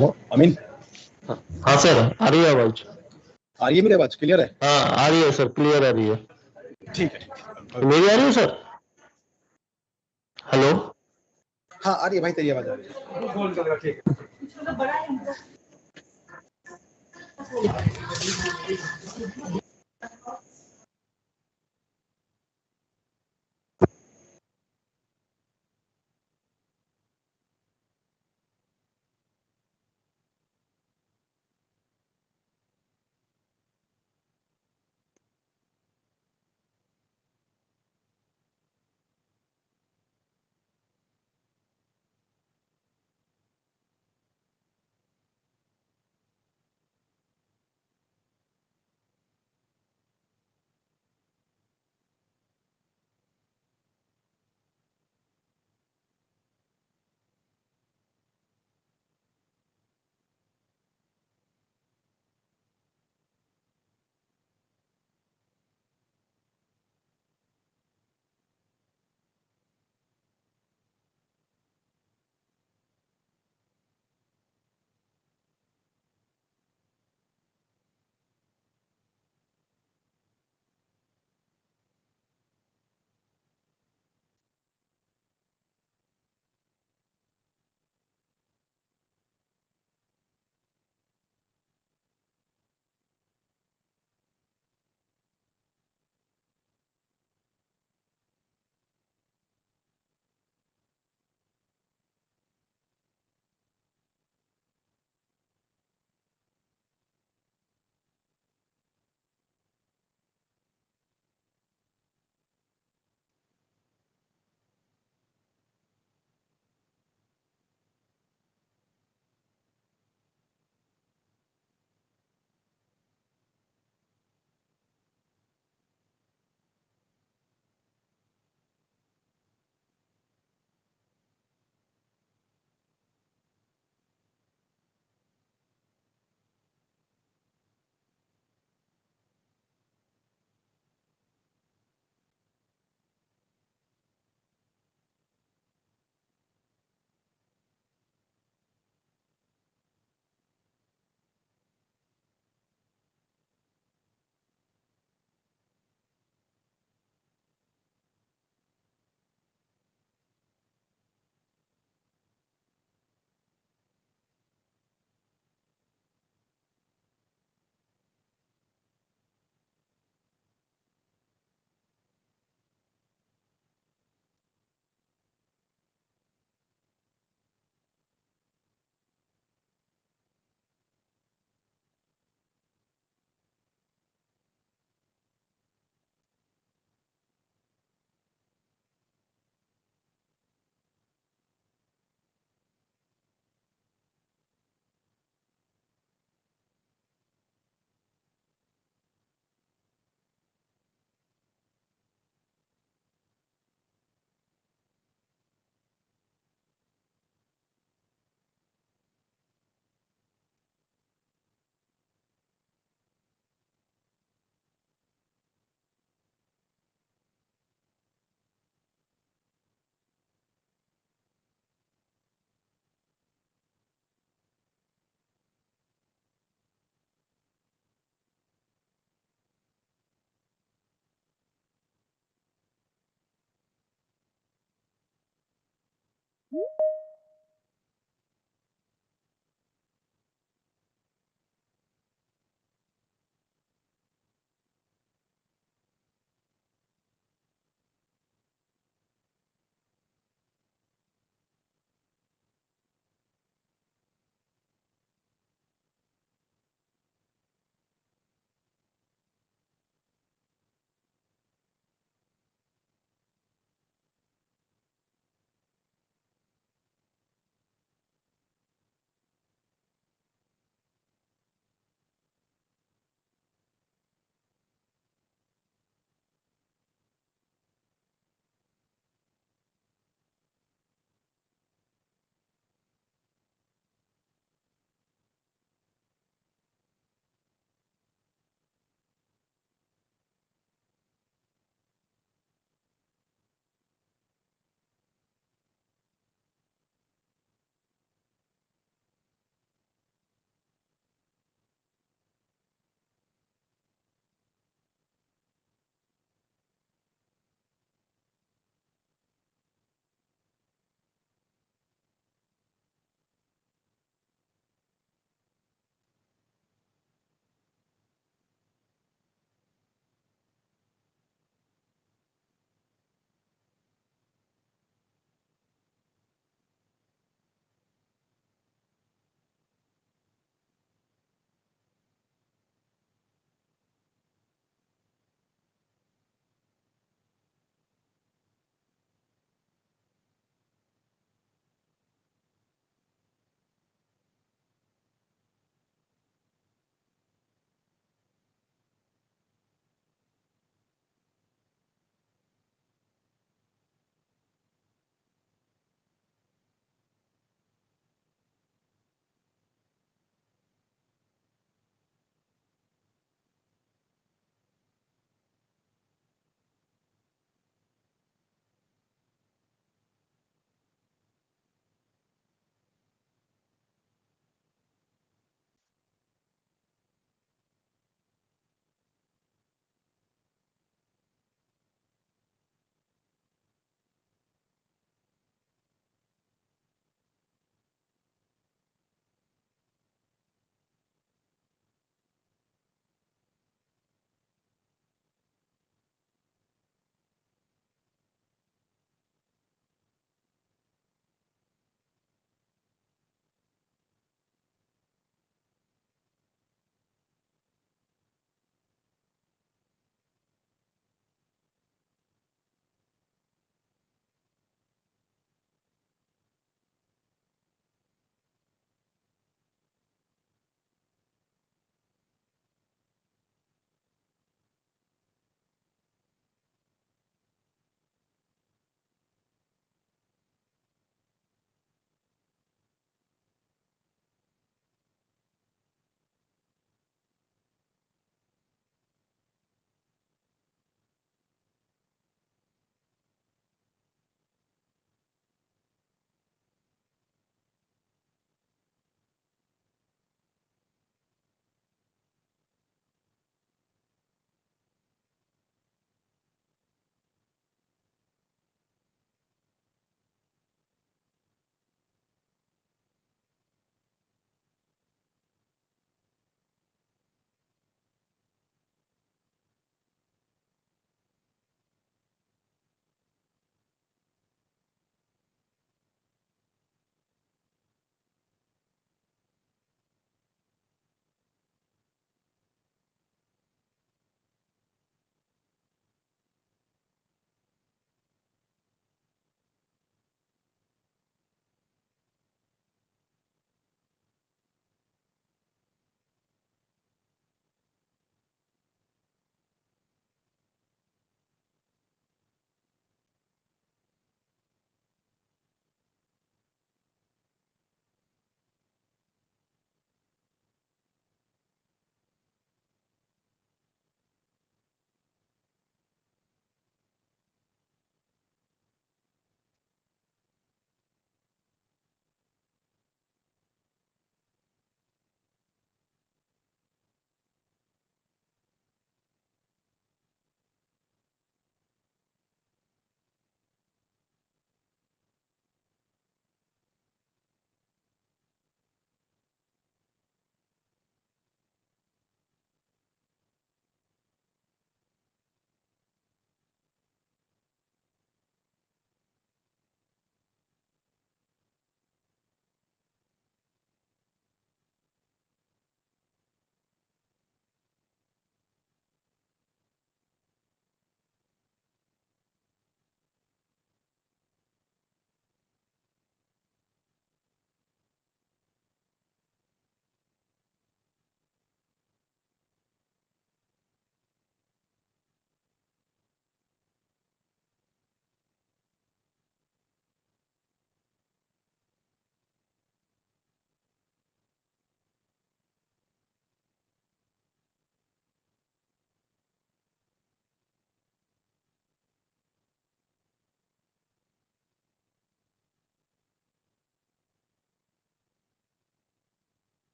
Hello अमीन, हाँ sir, आ रही है आवाज? आ रही है मेरी आवाज? क्लियर है? हाँ आ रही है सर, क्लियर आ रही है। ठीक है। मेरी आ रही है सर? हेलो? हाँ आ रही है भाई, तेरी आवाज आ रही है। बोल चलेगा, ठीक है।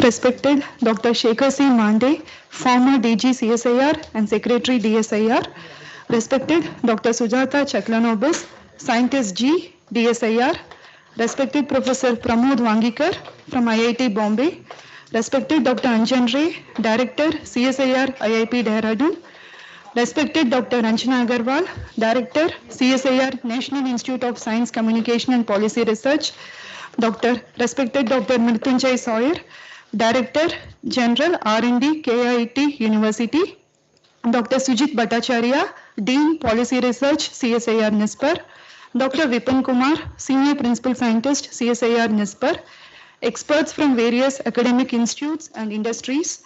Respected Dr. Shekhar C. Mande, former DG CSIR and Secretary DSIR. Respected Dr. Sujata Chaklanobis, Scientist G, DSIR. Respected Professor Pramod Wangikar from IIT Bombay. Respected Dr. Anjan Ray, Director CSIR IIP Dehradun. Respected Dr. Ranjana Agarwal, Director CSIR National Institute of Science, Communication and Policy Research. Respected Dr. Mrityunjay Sawyer, Director General R&D KIT University. Dr. Sujit Bhattacharya, Dean Policy Research CSIR-NIScPR. Dr. Vipin Kumar, Senior Principal Scientist CSIR-NIScPR. Experts from various academic institutes and industries.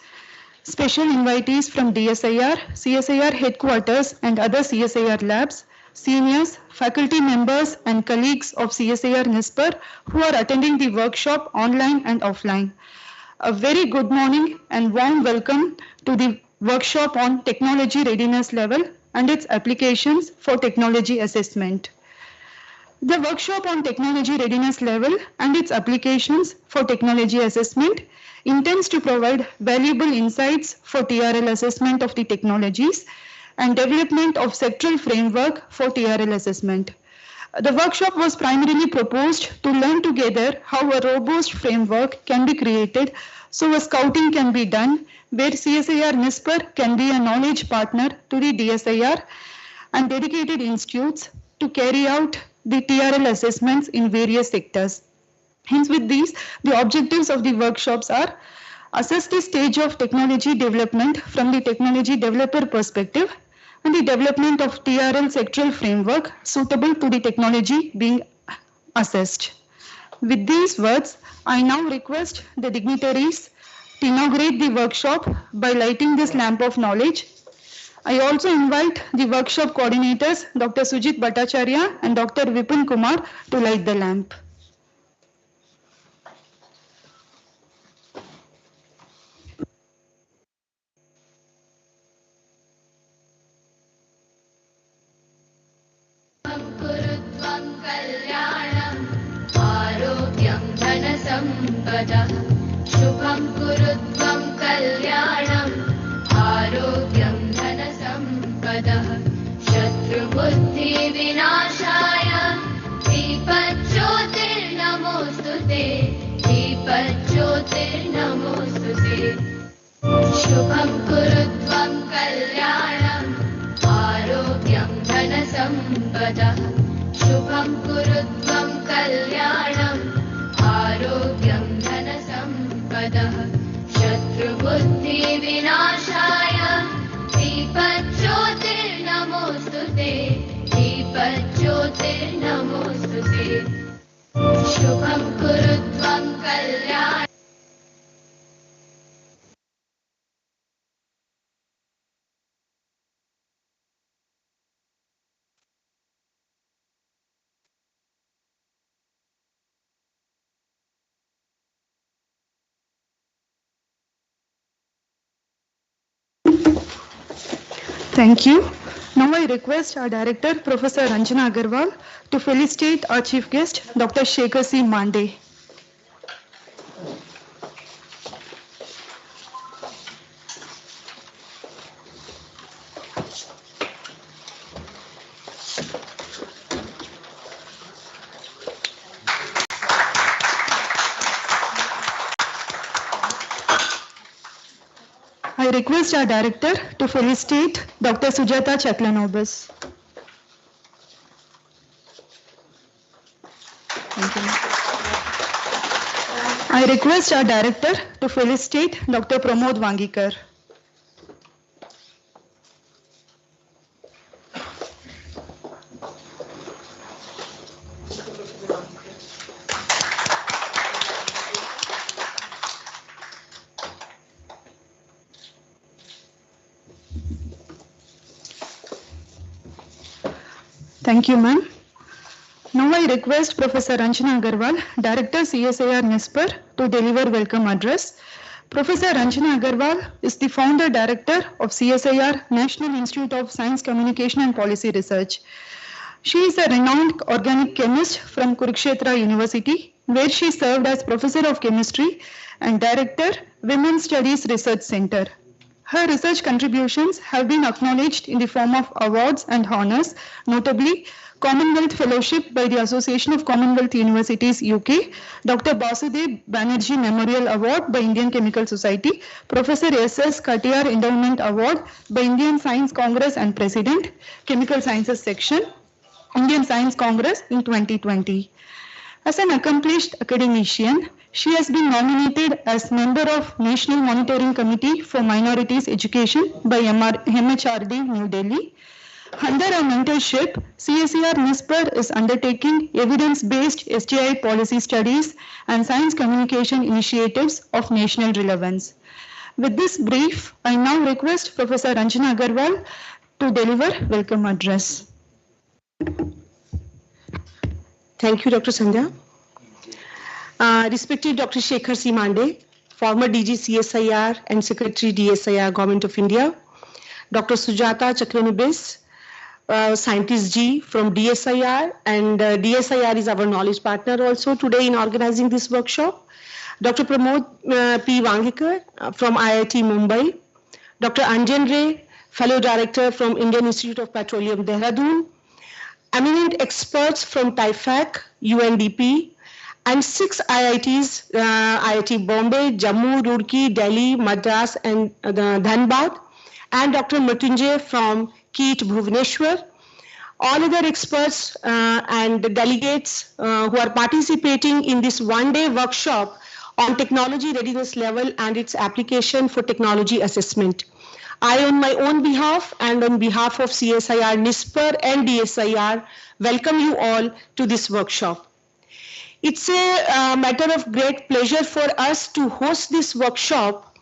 Special invitees from DSIR, CSIR headquarters and other CSIR labs, seniors, faculty members and colleagues of CSIR-NIScPR who are attending the workshop online and offline. A very good morning and warm welcome to the workshop on technology readiness level and its applications for technology assessment. The workshop on technology readiness level and its applications for technology assessment intends to provide valuable insights for TRL assessment of the technologies and development of sectoral framework for TRL assessment. The workshop was primarily proposed to learn together how a robust framework can be created so a scouting can be done where CSIR-NIScPR can be a knowledge partner to the DSIR and dedicated institutes to carry out the TRL assessments in various sectors. Hence, with these, the objectives of the workshops are assess the stage of technology development from the technology developer perspective and the development of TRL sectoral framework suitable to the technology being assessed. With these words, I now request the dignitaries to inaugurate the workshop by lighting this lamp of knowledge. I also invite the workshop coordinators, Dr. Sujit Bhattacharya and Dr. Vipin Kumar, to light the lamp. शुभं कुरु त्वं कल्याणम् आरोग्यं धनसम्पदः शत्रुबुद्धिविनाशाय दीपज्योतिर्नमोऽस्तु ते दीपज्योतिर्नमोऽस्तु ते शुभं कुरु त्वं कल्याणम् आरोग्यं धनसम्पदः शुभं कुरु त्वं कल्याणम् आरोग्यं धनसम्पदः शत्रुबुद्धिविनाशाय दीपज्योतिर्नमोऽस्तु ते दीपज्योतिर्नमोऽस्तु ते शुभं कुरु त्वं कल्याणम् Thank you. Now I request our director, Professor Ranjana Agarwal, to felicitate our chief guest, Dr. Shekhar C. Mande. I request our director to felicitate Dr. Sujata Chaklanobis. Thank you. I request our director to felicitate Dr. Pramod Wangikar. Thank you, ma'am. Now I request Professor Ranjana Agarwal, Director CSIR-NIScPR, to deliver welcome address. Professor Ranjana Agarwal is the founder director of CSIR National Institute of Science, Communication and Policy Research. She is a renowned organic chemist from Kurukshetra University, where she served as Professor of Chemistry and Director, Women's Studies Research Center. Her research contributions have been acknowledged in the form of awards and honors, notably Commonwealth Fellowship by the Association of Commonwealth Universities UK, Dr. Basudev Banerjee Memorial Award by Indian Chemical Society, Professor S.S. Katiyar Endowment Award by Indian Science Congress and President, Chemical Sciences Section, Indian Science Congress in 2020. As an accomplished academician, she has been nominated as member of National Monitoring Committee for Minorities Education by MHRD, New Delhi. Under her mentorship, CSIR-NIScPR is undertaking evidence-based STI policy studies and science communication initiatives of national relevance. With this brief, I now request Professor Ranjana Agarwal to deliver welcome address. Thank you, Dr. Sandhya. Respected Dr. Shekhar C. Mande, former DG CSIR and Secretary DSIR, Government of India, Dr. Sujata Chakranubis, Scientist G from DSIR, and DSIR is our knowledge partner also today in organizing this workshop, Dr. Pramod P. Wangekar from IIT Mumbai, Dr. Anjan Ray, Fellow Director from Indian Institute of Petroleum, Dehradun, eminent experts from TIFAC, UNDP, and 6 IITs, IIT Bombay, Jammu, Roorkee, Delhi, Madras, and Dhanbad, and Dr. Mrityunjay from KEET, Bhubaneswar. All other experts and the delegates who are participating in this one-day workshop on technology readiness level and its application for technology assessment. I, on my own behalf and on behalf of CSIR-NIScPR and DSIR, welcome you all to this workshop. It's a matter of great pleasure for us to host this workshop.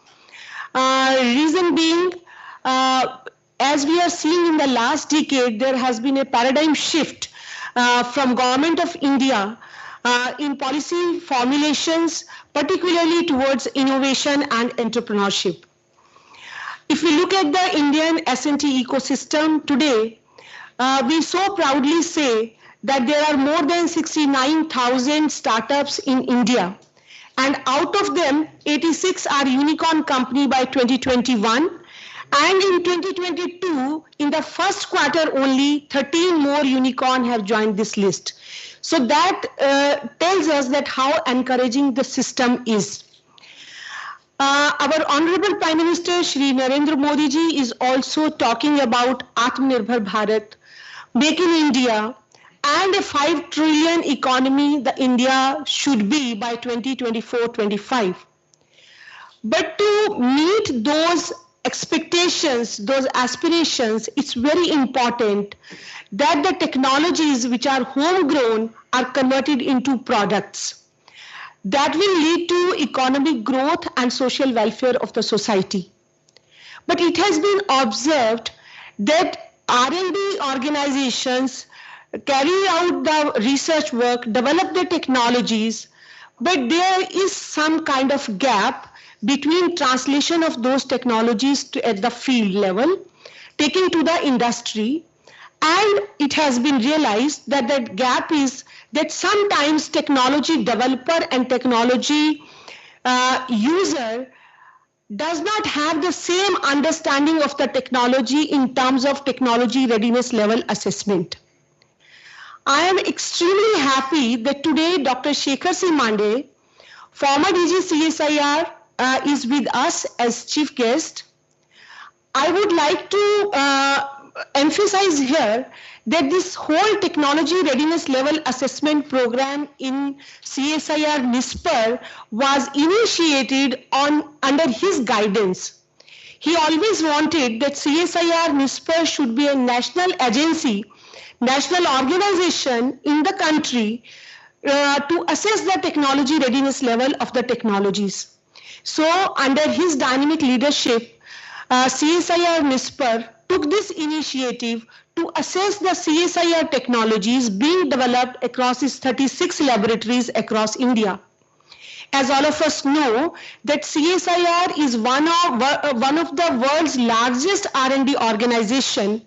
Reason being, as we are seeing in the last decade, there has been a paradigm shift from Government of India in policy formulations, particularly towards innovation and entrepreneurship. If we look at the Indian S&T ecosystem today, we so proudly say that there are more than 69,000 startups in India, and out of them, 86 are unicorn company by 2021, and in 2022, in the first quarter only, 13 more unicorn have joined this list. So that tells us that how encouraging the system is. Our Honorable Prime Minister Shri Narendra Modi ji is also talking about Atmanirbhar Bharat, Make in India, and a 5 trillion economy that India should be by 2024-25. But to meet those expectations, those aspirations, it's very important that the technologies which are homegrown are converted into products that will lead to economic growth and social welfare of the society. But it has been observed that R&D organizations carry out the research work, develop the technologies, but there is some kind of gap between translation of those technologies at the field level, taking to the industry, and it has been realized that that gap is that sometimes technology developer and technology user does not have the same understanding of the technology in terms of technology readiness level assessment. I am extremely happy that today Dr. Shekhar C. Mande, former DG CSIR, is with us as chief guest. I would like to emphasize here that this whole technology readiness level assessment program in CSIR-NIScPR was initiated under his guidance. He always wanted that CSIR-NIScPR should be a national agency, national organization in the country to assess the technology readiness level of the technologies. So under his dynamic leadership, CSIR-NIScPR took this initiative to assess the CSIR technologies being developed across its 36 laboratories across India. As all of us know, that CSIR is one of the world's largest R&D organization,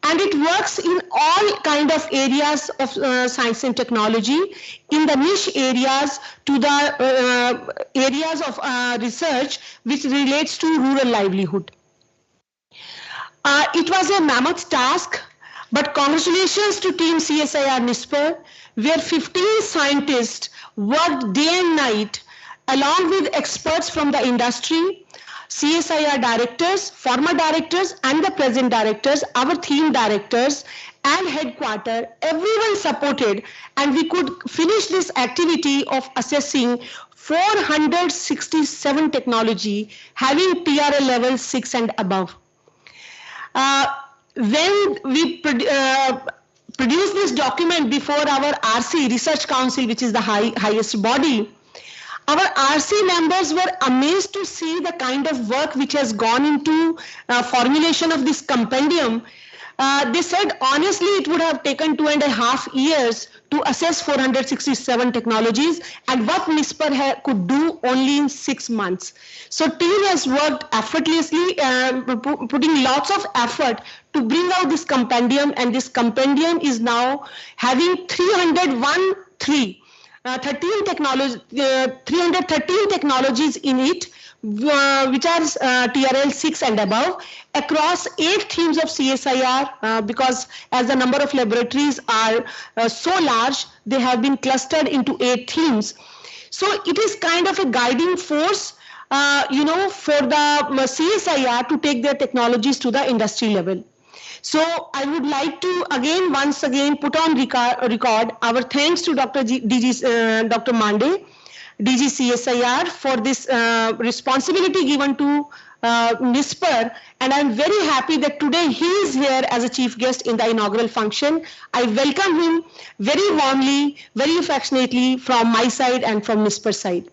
and it works in all kind of areas of science and technology, in the niche areas to the areas of research which relates to rural livelihood. It was a mammoth task, but congratulations to team CSIR-NISpR, where 15 scientists worked day and night along with experts from the industry, CSIR directors, former directors and the present directors, our theme directors and headquarter, everyone supported, and we could finish this activity of assessing 467 technology having TRL level 6 and above. When we produced this document before our RC, Research Council, which is the highest body, our RC members were amazed to see the kind of work which has gone into formulation of this compendium. They said honestly it would have taken 2.5 years to assess 467 technologies, and what NISpR could do only in 6 months. So team has worked effortlessly, putting lots of effort to bring out this compendium, and this compendium is now having 313 technologies in it, which are TRL 6 and above, across 8 themes of CSIR, because as the number of laboratories are so large, they have been clustered into 8 themes. So it is kind of a guiding force, for the CSIR to take their technologies to the industry level. So I would like to once again put on record our thanks to Dr. Mande, DG CSIR, for this responsibility given to NISpR, and I'm very happy that today he is here as a chief guest in the inaugural function. I welcome him very warmly, very affectionately from my side and from NISpR side.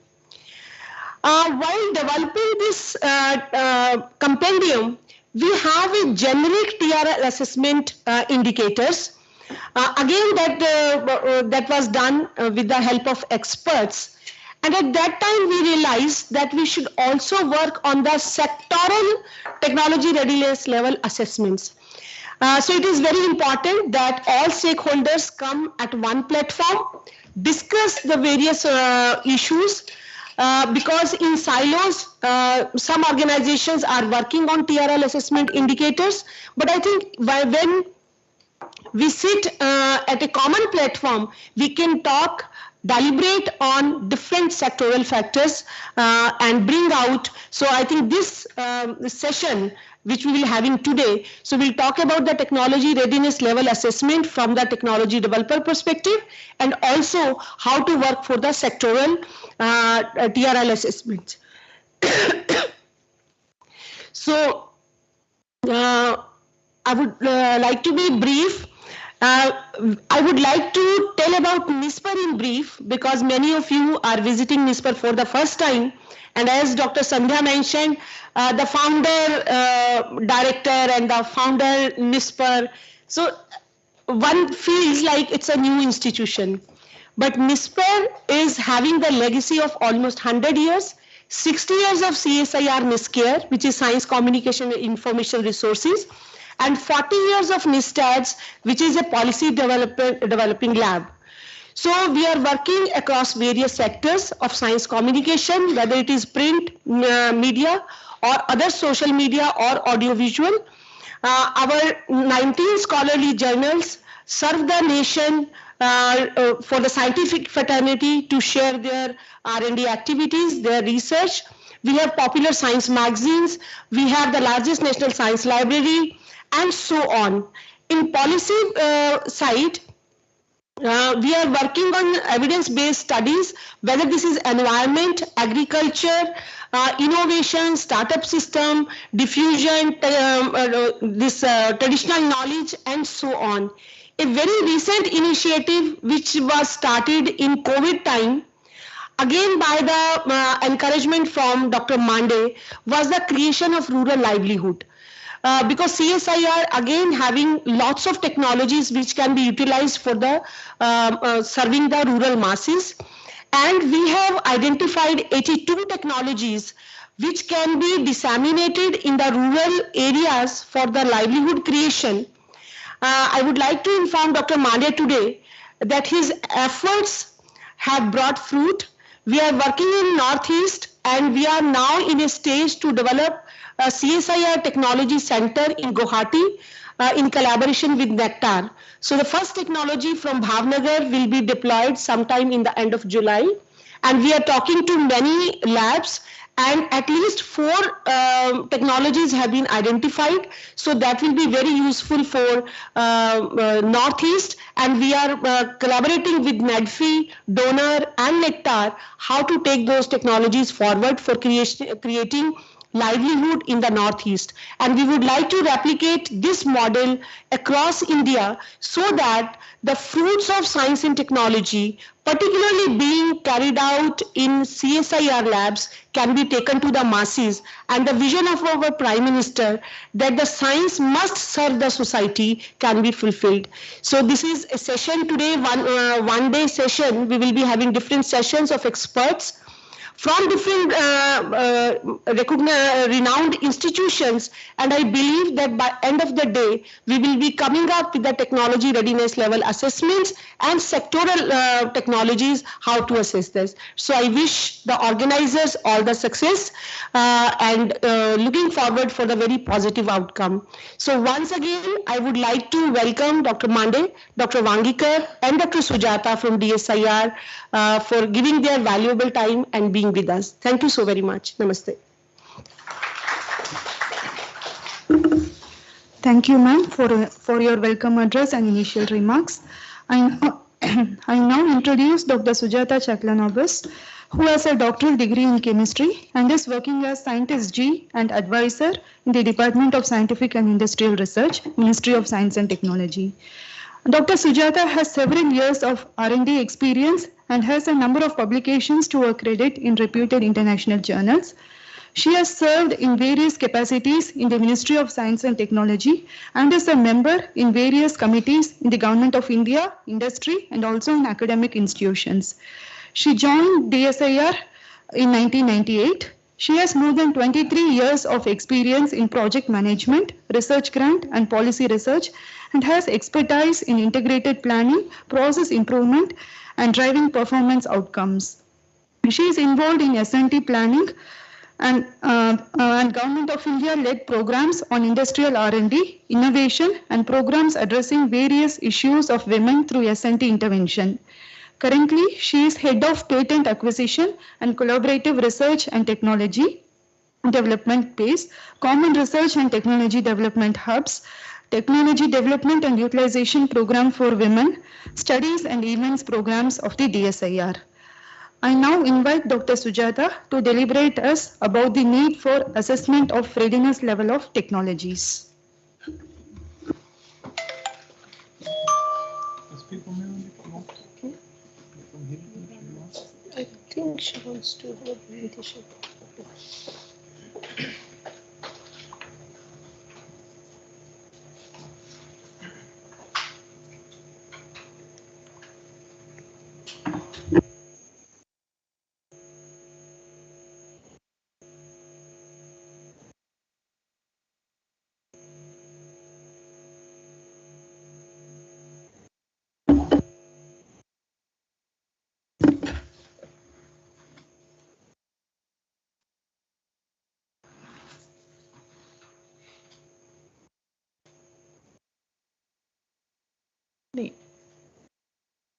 While developing this compendium, we have a generic TRL assessment indicators. That was done with the help of experts. And at that time, we realized that we should also work on the sectoral technology readiness level assessments. So it is very important that all stakeholders come at one platform, discuss the various issues, because in silos, some organizations are working on TRL assessment indicators, but I think when we sit at a common platform, we can talk, deliberate on different sectoral factors and bring out. So I think this session, which we will having today, so we'll talk about the technology readiness level assessment from the technology developer perspective, and also how to work for the sectoral TRL assessment. So I would like to be brief. I would like to tell about NISpR in brief, because many of you are visiting NISpR for the first time. And as Dr. Sandhya mentioned, the founder, director and the founder NISpR, so one feels like it's a new institution. But NISpR is having the legacy of almost 100 years, 60 years of CSIR-NIScPR, which is Science, Communication and Information Resources, and 40 years of NISTADS, which is a policy developing lab. So we are working across various sectors of science communication, whether it is print, media, or other social media or audiovisual. Our 19 scholarly journals serve the nation for the scientific fraternity to share their R&D activities, their research. We have popular science magazines, we have the largest national science library, and so on. In policy side, we are working on evidence-based studies, whether this is environment, agriculture, innovation, startup system, diffusion, this traditional knowledge, and so on. A very recent initiative which was started in COVID time, again by the encouragement from Dr. Mande, was the creation of rural livelihood. Because CSIR again having lots of technologies which can be utilized for the serving the rural masses, and we have identified 82 technologies which can be disseminated in the rural areas for the livelihood creation. I would like to inform Dr. Mande today that his efforts have brought fruit. We are working in Northeast and we are now in a stage to develop a CSIR Technology Center in Guwahati in collaboration with Nectar. So the first technology from Bhavnagar will be deployed sometime in the end of July. And we are talking to many labs and at least 4 technologies have been identified. So that will be very useful for Northeast, and we are collaborating with NADFI, Donor and Nectar how to take those technologies forward for creating livelihood in the Northeast. And we would like to replicate this model across India so that the fruits of science and technology, particularly being carried out in CSIR labs, can be taken to the masses. And the vision of our Prime Minister that the science must serve the society can be fulfilled. So this is a session today, one day session. We will be having different sessions of experts from different renowned institutions, and I believe that by end of the day, we will be coming up with the technology readiness level assessments and sectoral technologies, how to assess this. So I wish the organizers all the success and looking forward for the very positive outcome. So once again, I would like to welcome Dr. Mande, Dr. Wangikar and Dr. Sujata from DSIR for giving their valuable time and being with us. Thank you so very much. Namaste. Thank you, ma'am, for your welcome address and initial remarks. I now introduce Dr. Sujata Chaklanobis, who has a doctoral degree in chemistry and is working as Scientist G and advisor in the Department of Scientific and Industrial Research, Ministry of Science and Technology. Dr. Sujata has several years of R&D experience and has a number of publications to her credit in reputed international journals. She has served in various capacities in the Ministry of Science and Technology and is a member in various committees in the Government of India, industry, and also in academic institutions. She joined DSIR in 1998. She has more than 23 years of experience in project management, research grant, and policy research, and has expertise in integrated planning, process improvement, and driving performance outcomes. She is involved in S&T planning and Government of India led programs on industrial R&D, innovation, and programs addressing various issues of women through S&T intervention. Currently, she is head of patent acquisition and collaborative research and technology development base, common research and technology development hubs, technology development and utilization program for women, studies and events programs of the DSIR. I now invite Dr. Sujata to deliberate us about the need for assessment of readiness level of technologies. I think she wants to have a presentation.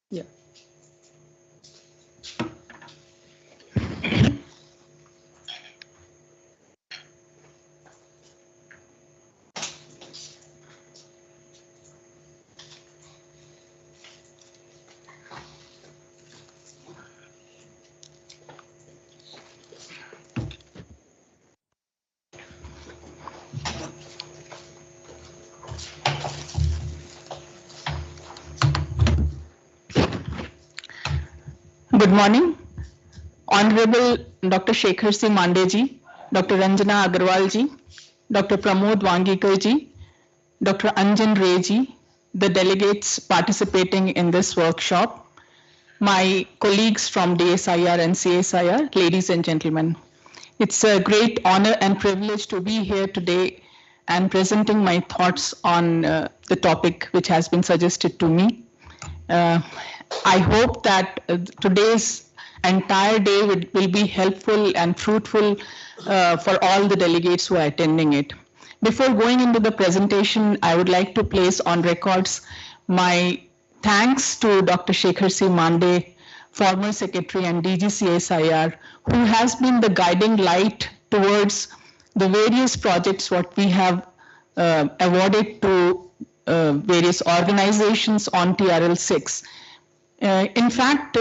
Yeah. Good morning, Honorable Dr. Shekhar C. Mande ji, Dr. Ranjana Agarwal ji, Dr. Pramod Wangikar ji, Dr. Anjan Ray ji, the delegates participating in this workshop, my colleagues from DSIR and CSIR, ladies and gentlemen. It's a great honor and privilege to be here today and presenting my thoughts on the topic which has been suggested to me. I hope that today's entire day will be helpful and fruitful for all the delegates who are attending it. Before going into the presentation, I would like to place on records my thanks to Dr. Shekhar C. Mande, former Secretary and DG CSIR, who has been the guiding light towards the various projects what we have awarded to various organizations on TRL-6. In fact,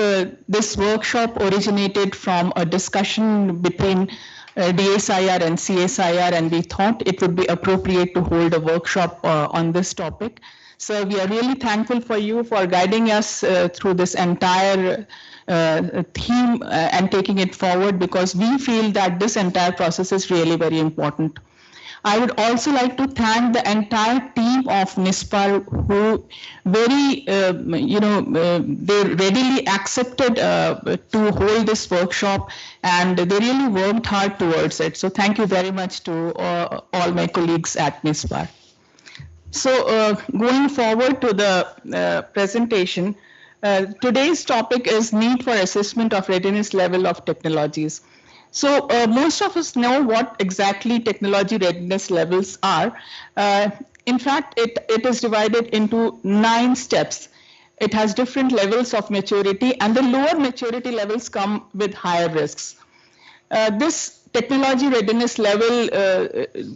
this workshop originated from a discussion between DSIR and CSIR, and we thought it would be appropriate to hold a workshop on this topic. So we are really thankful for you for guiding us through this entire theme and taking it forward, because we feel that this entire process is really very important. I would also like to thank the entire team of NISPR who very, they readily accepted to hold this workshop, and they really worked hard towards it. So thank you very much to all my colleagues at NISPR. So going forward to the presentation, today's topic is need for assessment of readiness level of technologies. So most of us know what exactly technology readiness levels are. In fact, it is divided into 9 steps. It has different levels of maturity, and the lower maturity levels come with higher risks. This technology readiness level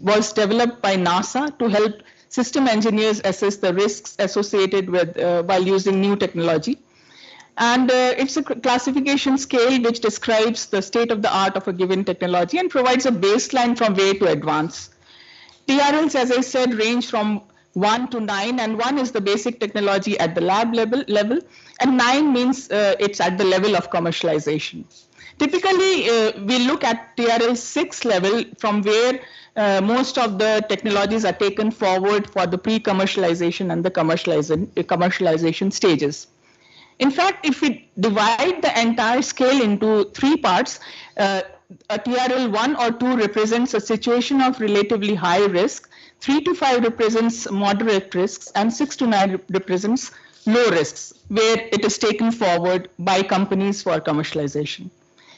was developed by NASA to help system engineers assess the risks associated with while using new technology. And it's a classification scale which describes the state of the art of a given technology and provides a baseline from where to advance. TRLs, as I said, range from 1 to 9, and 1 is the basic technology at the lab level, and 9 means it's at the level of commercialization. Typically, we look at TRL-6 level from where most of the technologies are taken forward for the pre-commercialization and the commercialization stages. In fact, if we divide the entire scale into 3 parts, a TRL 1 or 2 represents a situation of relatively high risk, 3 to 5 represents moderate risks, and 6 to 9 represents low risks, where it is taken forward by companies for commercialization.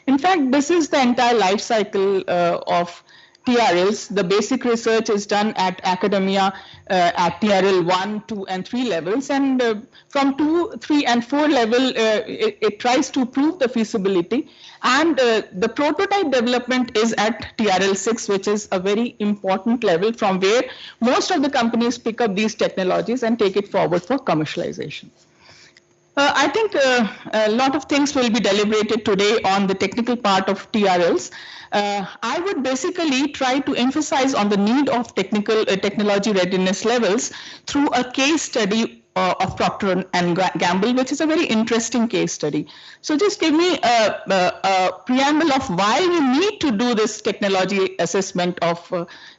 In fact, this is the entire life cycle of TRLs. The basic research is done at academia at TRL 1, 2, and 3 levels, and from 2, 3, and 4 level, it tries to prove the feasibility, and the prototype development is at TRL 6, which is a very important level from where most of the companies pick up these technologies and take it forward for commercialization. I think a lot of things will be deliberated today on the technical part of TRLs. I would basically try to emphasize on the need of technology readiness levels through a case study of Procter and Gamble, which is a very interesting case study. So just give me a preamble of why we need to do this technology assessment of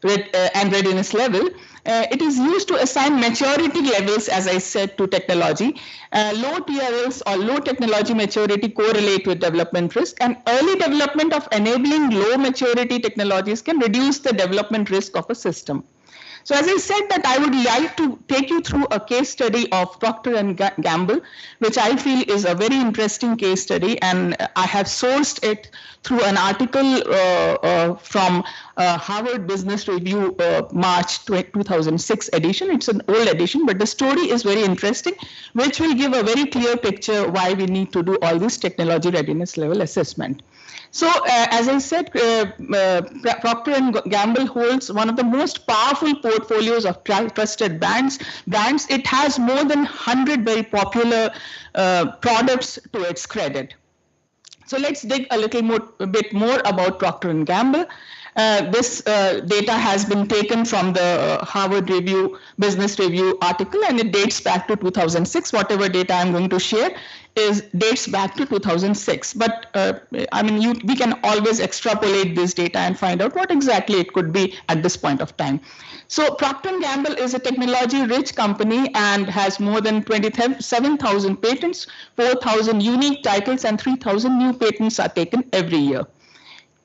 and readiness level. It is used to assign maturity levels, as I said, to technology. Low TRLs or low technology maturity correlate with development risk, and early development of enabling low maturity technologies can reduce the development risk of a system. So as I said, that I would like to take you through a case study of Procter and Gamble, which I feel is a very interesting case study, and I have sourced it through an article from Harvard Business Review March 2006 edition. It's an old edition, but the story is very interesting, which will give a very clear picture why we need to do all this technology readiness level assessment. So, as I said, Procter and Gamble holds one of the most powerful portfolios of trusted brands. It has more than 100 very popular products to its credit. So let's dig a bit more about Procter and Gamble. This data has been taken from the Harvard Business Review article, and it dates back to 2006. Whatever data I'm going to share dates back to 2006. But I mean, we can always extrapolate this data and find out what exactly it could be at this point of time. So Procter & Gamble is a technology-rich company and has more than 27,000 patents, 4,000 unique titles, and 3,000 new patents are taken every year.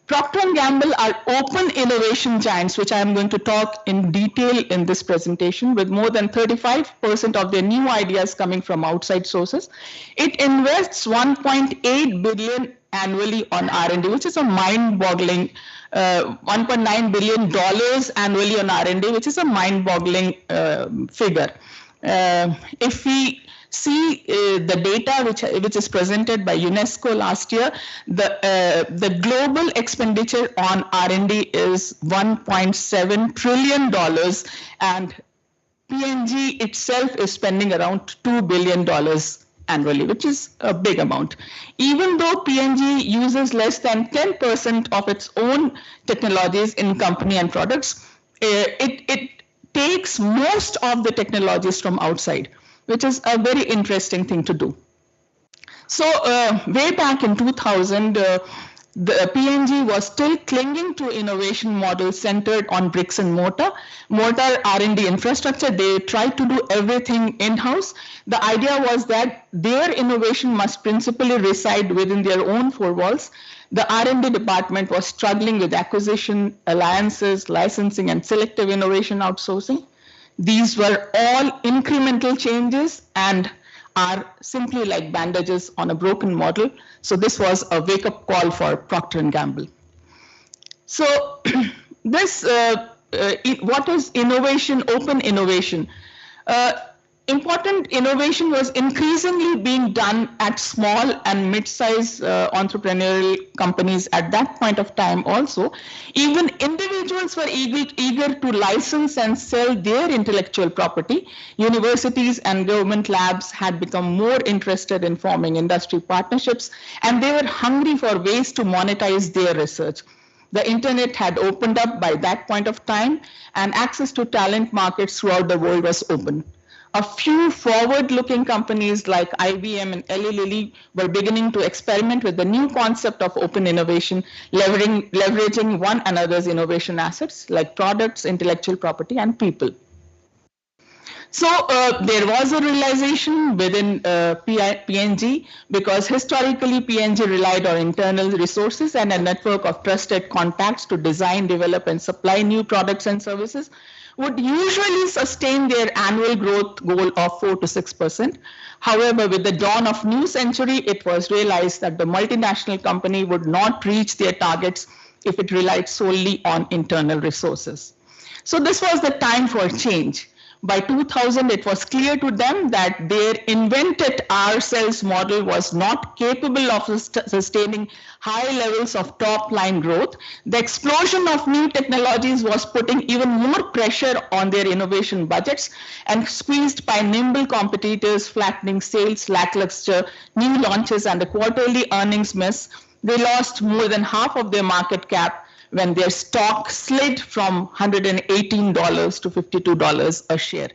Procter & Gamble are open innovation giants, which I am going to talk in detail in this presentation, with more than 35% of their new ideas coming from outside sources. It invests 1.8 billion annually on R&D, which is a mind-boggling $1.9 billion annually on R&D, which is a mind-boggling figure. If we see the data which is presented by UNESCO last year, the global expenditure on R&D is $1.7 trillion, and P&G itself is spending around $2 billion annually, which is a big amount. Even though P&G uses less than 10% of its own technologies in company and products, it takes most of the technologies from outside, which is a very interesting thing to do. So way back in 2000, the P&G was still clinging to innovation models centered on bricks and mortar R&D infrastructure. They tried to do everything in-house. The idea was that their innovation must principally reside within their own four walls. The R&D department was struggling with acquisition, alliances, licensing, and selective innovation outsourcing. These were all incremental changes and are simply like bandages on a broken model. So this was a wake-up call for Procter & Gamble. So this, what is innovation, open innovation? Important innovation was increasingly being done at small and mid-sized entrepreneurial companies at that point of time also. Even individuals were eager to license and sell their intellectual property. Universities and government labs had become more interested in forming industry partnerships, and they were hungry for ways to monetize their research. The internet had opened up by that point of time, and access to talent markets throughout the world was open. A few forward-looking companies like IBM and Eli Lilly were beginning to experiment with the new concept of open innovation, leveraging one another's innovation assets like products, intellectual property, and people. So there was a realization within P&G, because historically P&G relied on internal resources and a network of trusted contacts to design, develop, and supply new products and services, would usually sustain their annual growth goal of 4 to 6%. However, with the dawn of new century, it was realized that the multinational company would not reach their targets if it relied solely on internal resources. So this was the time for change. By 2000, it was clear to them that their invented R-cells model was not capable of sustaining high levels of top-line growth. The explosion of new technologies was putting even more pressure on their innovation budgets, and squeezed by nimble competitors, flattening sales, lackluster new launches, and the quarterly earnings miss, they lost more than half of their market cap when their stock slid from $118 to $52 a share,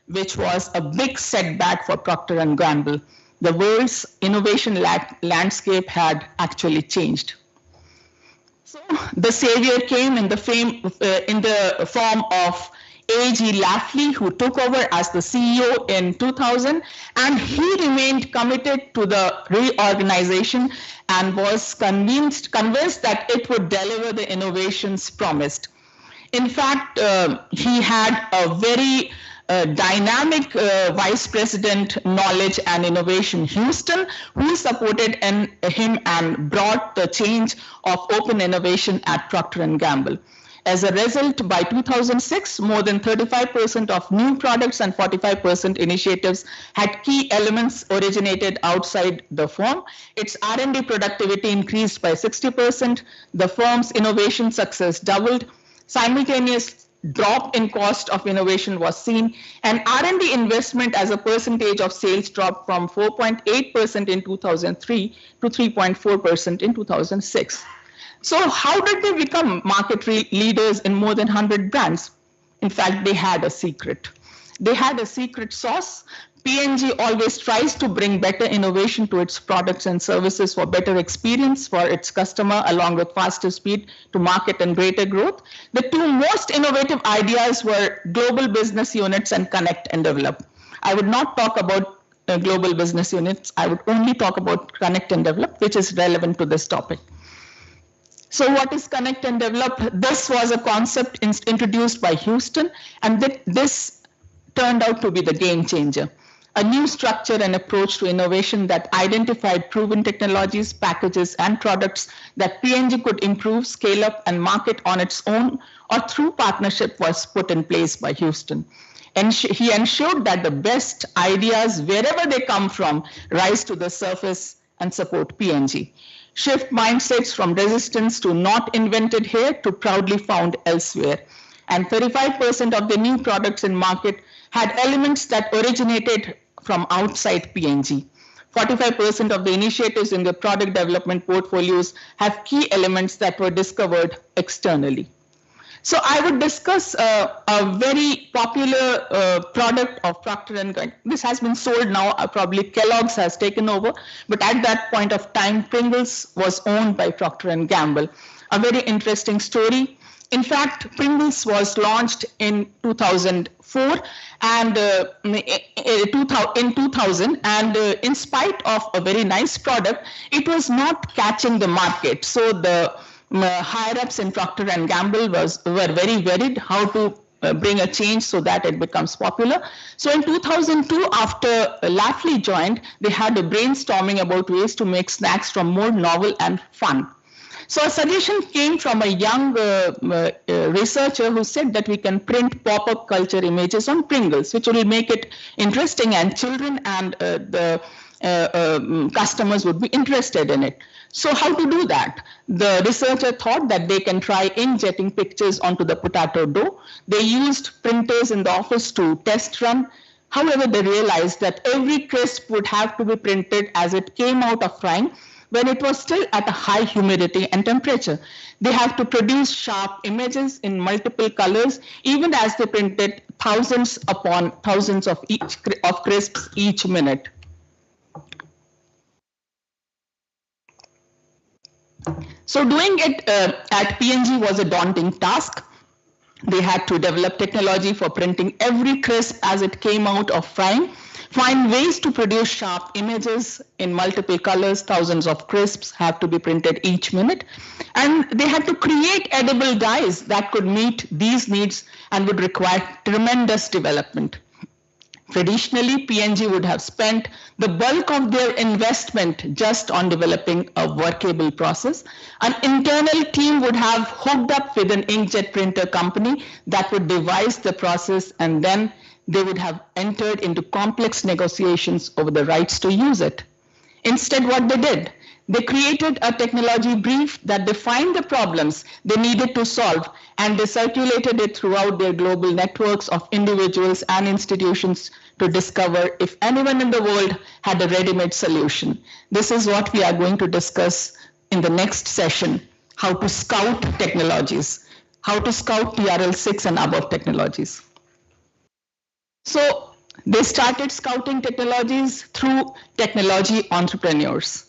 which was a big setback for Procter & Gamble. The world's innovation landscape had actually changed. So the savior came in the form of A.G. Lafley, who took over as the CEO in 2000, and he remained committed to the reorganization and was convinced that it would deliver the innovations promised. In fact, he had a very dynamic Vice President Knowledge and Innovation Houston, who supported him and brought the change of open innovation at Procter & Gamble. As a result, by 2006, more than 35% of new products and 45% initiatives had key elements originated outside the firm. Its R&D productivity increased by 60%. The firm's innovation success doubled. Simultaneous drop in cost of innovation was seen, and R&D investment as a percentage of sales dropped from 4.8% in 2003 to 3.4% in 2006. So how did they become market leaders in more than 100 brands? In fact, they had a secret. They had a secret sauce. P&G always tries to bring better innovation to its products and services for better experience for its customer, along with faster speed to market and greater growth. The two most innovative ideas were global business units and connect and develop. I would not talk about global business units. I would only talk about connect and develop, which is relevant to this topic. So what is connect and develop? This was a concept introduced by Houston, and this turned out to be the game changer. A new structure and approach to innovation that identified proven technologies, packages, and products that P&G could improve, scale up, and market on its own or through partnership was put in place by Houston. And he ensured that the best ideas, wherever they come from, rise to the surface and support P&G. Shift mindsets from resistance to not invented here to proudly found elsewhere. And 35% of the new products in market had elements that originated from outside P&G. 45% of the initiatives in the product development portfolios have key elements that were discovered externally. So I would discuss a very popular product of Procter & Gamble. This has been sold now, probably Kellogg's has taken over, but at that point of time, Pringles was owned by Procter & Gamble. A very interesting story. In fact, Pringles was launched in 2004 and in 2000, and in spite of a very nice product, it was not catching the market. So the higher-ups in Procter & Gamble were very worried how to bring a change so that it becomes popular. So in 2002, after Lafley joined, they had a brainstorming about ways to make snacks from more novel and fun. So a suggestion came from a young researcher who said that we can print pop-up culture images on Pringles, which will make it interesting, and children and the customers would be interested in it. So how to do that? The researcher thought that they can try inkjetting pictures onto the potato dough. They used printers in the office to test run. However, they realized that every crisp would have to be printed as it came out of frying when it was still at a high humidity and temperature. They have to produce sharp images in multiple colors, even as they printed thousands upon thousands of crisps each minute. So doing it at P&G was a daunting task. They had to develop technology for printing every crisp as it came out of frying, find ways to produce sharp images in multiple colors. Thousands of crisps have to be printed each minute. And they had to create edible dyes that could meet these needs and would require tremendous development. Traditionally, P&G would have spent the bulk of their investment just on developing a workable process. An internal team would have hooked up with an inkjet printer company that would devise the process, and then they would have entered into complex negotiations over the rights to use it. Instead, what they did, they created a technology brief that defined the problems they needed to solve, and they circulated it throughout their global networks of individuals and institutions to discover if anyone in the world had a ready-made solution. This is what we are going to discuss in the next session, how to scout technologies, how to scout TRL6 and above technologies. So they started scouting technologies through technology entrepreneurs.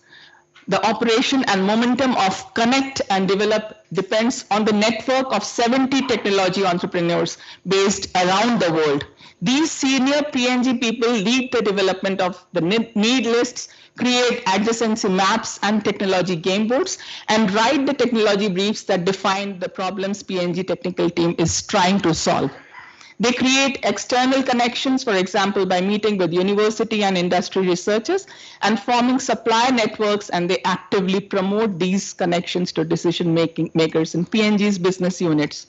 The operation and momentum of connect and develop depends on the network of 70 technology entrepreneurs based around the world. These senior P&G people lead the development of the need lists, create adjacency maps and technology game boards, and write the technology briefs that define the problems P&G technical team is trying to solve. They create external connections, for example, by meeting with university and industry researchers and forming supplier networks, and they actively promote these connections to decision makers in P&G's business units.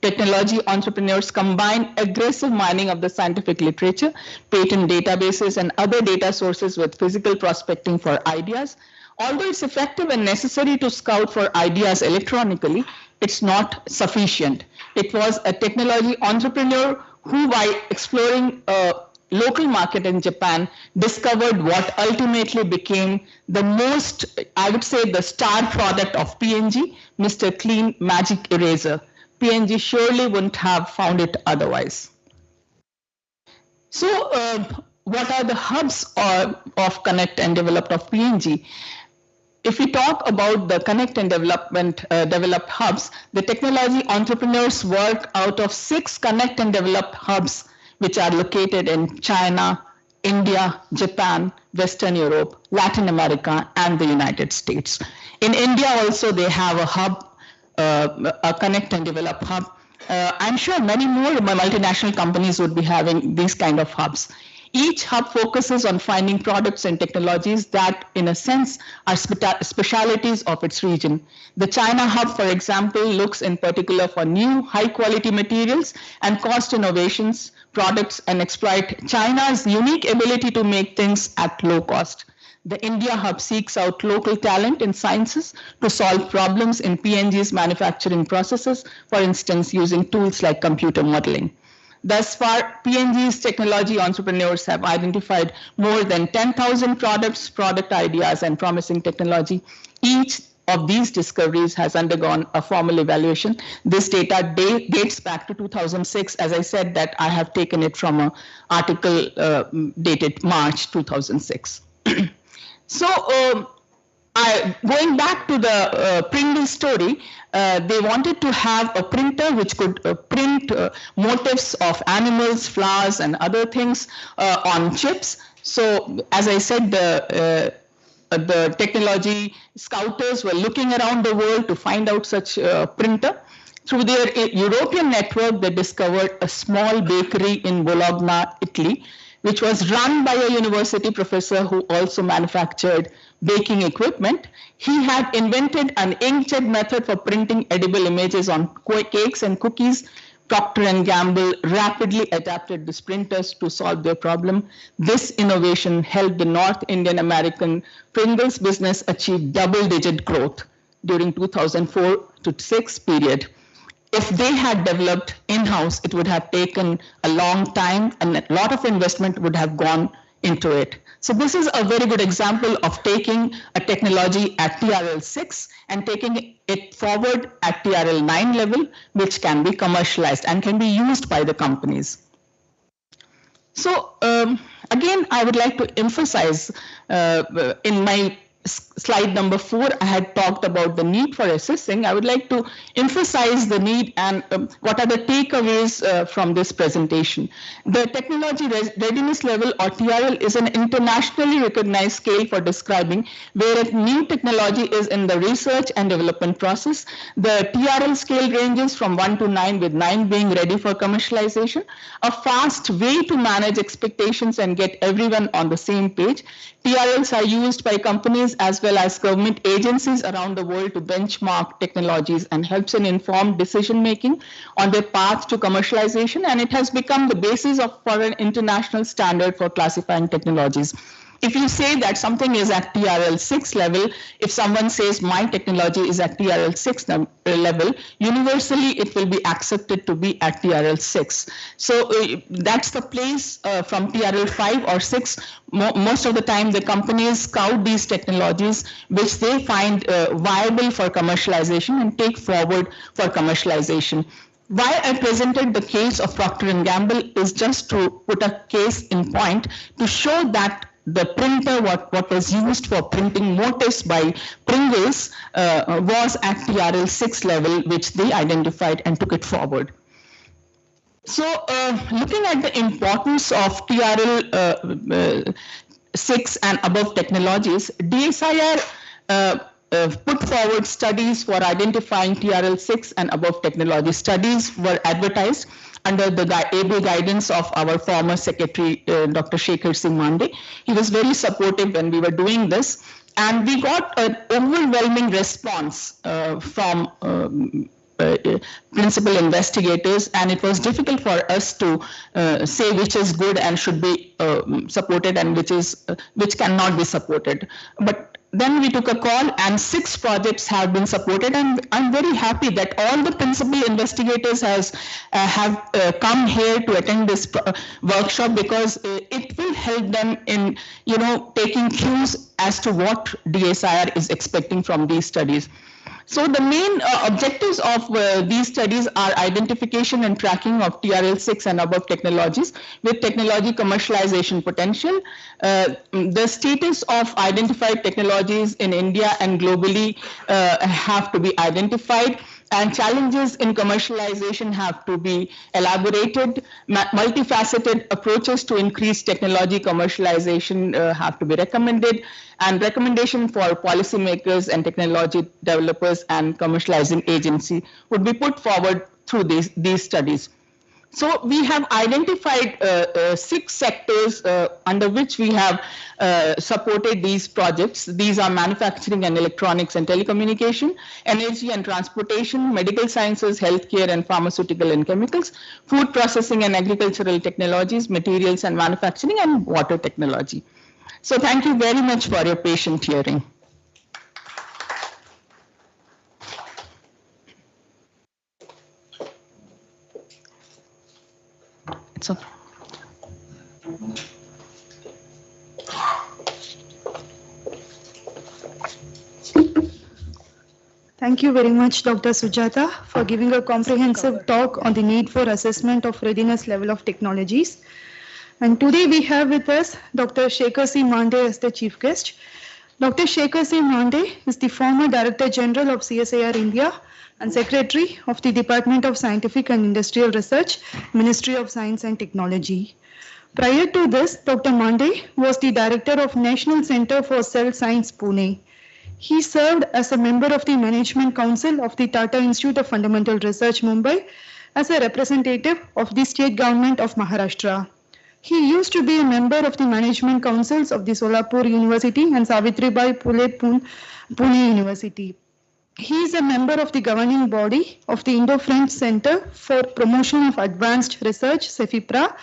Technology entrepreneurs combine aggressive mining of the scientific literature, patent databases, and other data sources with physical prospecting for ideas. Although it's effective and necessary to scout for ideas electronically, it's not sufficient. It was a technology entrepreneur who, by exploring a local market in Japan, discovered what ultimately became the most, I would say, the star product of P&G, Mr. Clean Magic Eraser. P&G surely wouldn't have found it otherwise. So what are the hubs of Connect and Developed of P&G? If we talk about the Connect and Developed hubs, the technology entrepreneurs work out of 6 Connect and Developed hubs, which are located in China, India, Japan, Western Europe, Latin America, and the United States. In India also, they have a hub a connect and develop hub. I'm sure many more multinational companies would be having these kind of hubs. Each hub focuses on finding products and technologies that, in a sense, are specialities of its region. The China hub, for example, looks in particular for new, high-quality materials and cost innovations, products, and exploit China's unique ability to make things at low cost. The India hub seeks out local talent in sciences to solve problems in P&G's manufacturing processes, for instance, using tools like computer modeling. Thus far, P&G's technology entrepreneurs have identified more than 10,000 products, product ideas, and promising technology. Each of these discoveries has undergone a formal evaluation. This data dates back to 2006. As I said, that I have taken it from an article dated March 2006. So, going back to the Pringle story, they wanted to have a printer which could print motifs of animals, flowers, and other things on chips. So, as I said, the technology scouters were looking around the world to find out such a printer. Through their European network, they discovered a small bakery in Bologna, Italy, which was run by a university professor who also manufactured baking equipment. He had invented an inkjet method for printing edible images on cakes and cookies. Procter & Gamble rapidly adapted these printers to solve their problem. This innovation helped the North Indian American Pringles business achieve double-digit growth during 2004 to 6 period. If they had developed in-house, it would have taken a long time and a lot of investment would have gone into it. So this is a very good example of taking a technology at TRL 6 and taking it forward at TRL 9 level, which can be commercialized and can be used by the companies. So again, I would like to emphasize in my slide number 4, I had talked about the need for assessing. I would like to emphasize the need and what are the takeaways from this presentation. The technology readiness level, or TRL, is an internationally recognized scale for describing where a new technology is in the research and development process. The TRL scale ranges from 1 to 9, with 9 being ready for commercialization, a fast way to manage expectations and get everyone on the same page. TRLs are used by companies as well as government agencies around the world to benchmark technologies and helps in informed decision making on their path to commercialization, and it has become the basis for an international standard for classifying technologies. If you say that something is at TRL 6 level, if someone says my technology is at TRL 6 level, universally it will be accepted to be at TRL 6. So that's the place from TRL 5 or 6. Most of the time the companies scout these technologies which they find viable for commercialization and take forward for commercialization. Why I presented the case of Procter & Gamble is just to put a case in point to show that the printer, what was used for printing motifs by Pringles was at TRL 6 level, which they identified and took it forward. So looking at the importance of TRL 6 and above technologies, DSIR put forward studies for identifying TRL 6 and above technology. Studies were advertised under the able guidance of our former secretary, Dr. Shekhar Singh Mande. He was very supportive when we were doing this, and we got an overwhelming response from principal investigators, and it was difficult for us to say which is good and should be supported and which cannot be supported. But then we took a call and 6 projects have been supported, and I'm very happy that all the principal investigators have come here to attend this workshop, because it will help them in taking cues as to what DSIR is expecting from these studies. So the main objectives of these studies are identification and tracking of TRL 6 and above technologies with technology commercialization potential, the status of identified technologies in India and globally have to be identified, and challenges in commercialization have to be elaborated. Multifaceted approaches to increase technology commercialization have to be recommended, and recommendation for policymakers and technology developers and commercializing agency would be put forward through these studies. So we have identified 6 sectors under which we have supported these projects. These are manufacturing and electronics and telecommunication, energy and transportation, medical sciences, healthcare and pharmaceutical and chemicals, food processing and agricultural technologies, materials and manufacturing, and water technology. So thank you very much for your patient hearing. So, Thank you very much, Dr. Sujata, for giving a comprehensive talk on the need for assessment of readiness level of technologies. And today we have with us Dr. Shekhar C. Mande as the chief guest. Dr. Shekhar C. Mande is the former Director General of CSIR India and Secretary of the Department of Scientific and Industrial Research, Ministry of Science and Technology. Prior to this, Dr. Mande was the Director of National Center for Cell Science, Pune. He served as a member of the Management Council of the Tata Institute of Fundamental Research, Mumbai, as a representative of the State Government of Maharashtra. He used to be a member of the Management Councils of the Solapur University and Savitribai Phule Pune University. He is a member of the governing body of the Indo-French Center for Promotion of Advanced Research, CEFIPRA,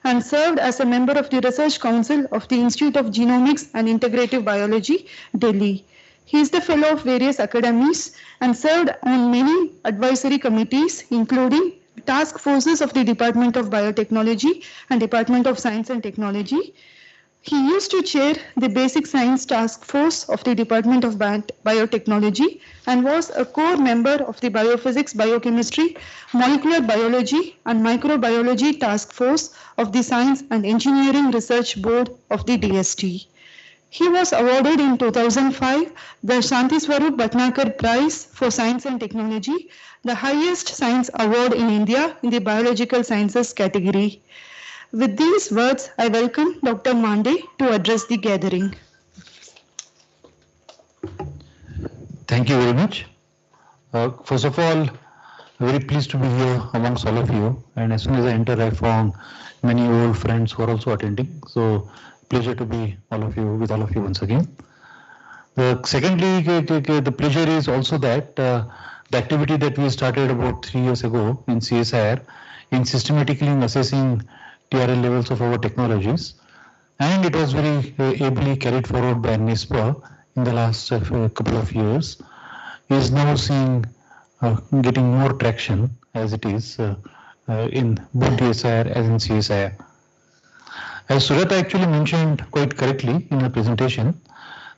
and served as a member of the Research Council of the Institute of Genomics and Integrative Biology, Delhi. He is the fellow of various academies and served on many advisory committees, including task forces of the Department of Biotechnology and Department of Science and Technology. He used to chair the Basic Science Task Force of the Department of Biotechnology and was a core member of the Biophysics, Biochemistry, Molecular Biology and Microbiology Task Force of the Science and Engineering Research Board of the DST. He was awarded in 2005 the Shanti Swarup Bhatnagar Prize for Science and Technology, the highest science award in India in the biological sciences category. With these words, I welcome Dr. Mande to address the gathering. Thank you very much. First of all, very pleased to be here amongst all of you. And as soon as I enter, I found many old friends who are also attending. So pleasure to be with all of you once again. Secondly, the pleasure is also that the activity that we started about 3 years ago in CSIR in systematically assessing TRL levels of our technologies, and it was very ably carried forward by NISPR in the last couple of years, is now seeing getting more traction as it is in both DSIR as in CSIR. As Sujata actually mentioned quite correctly in her presentation,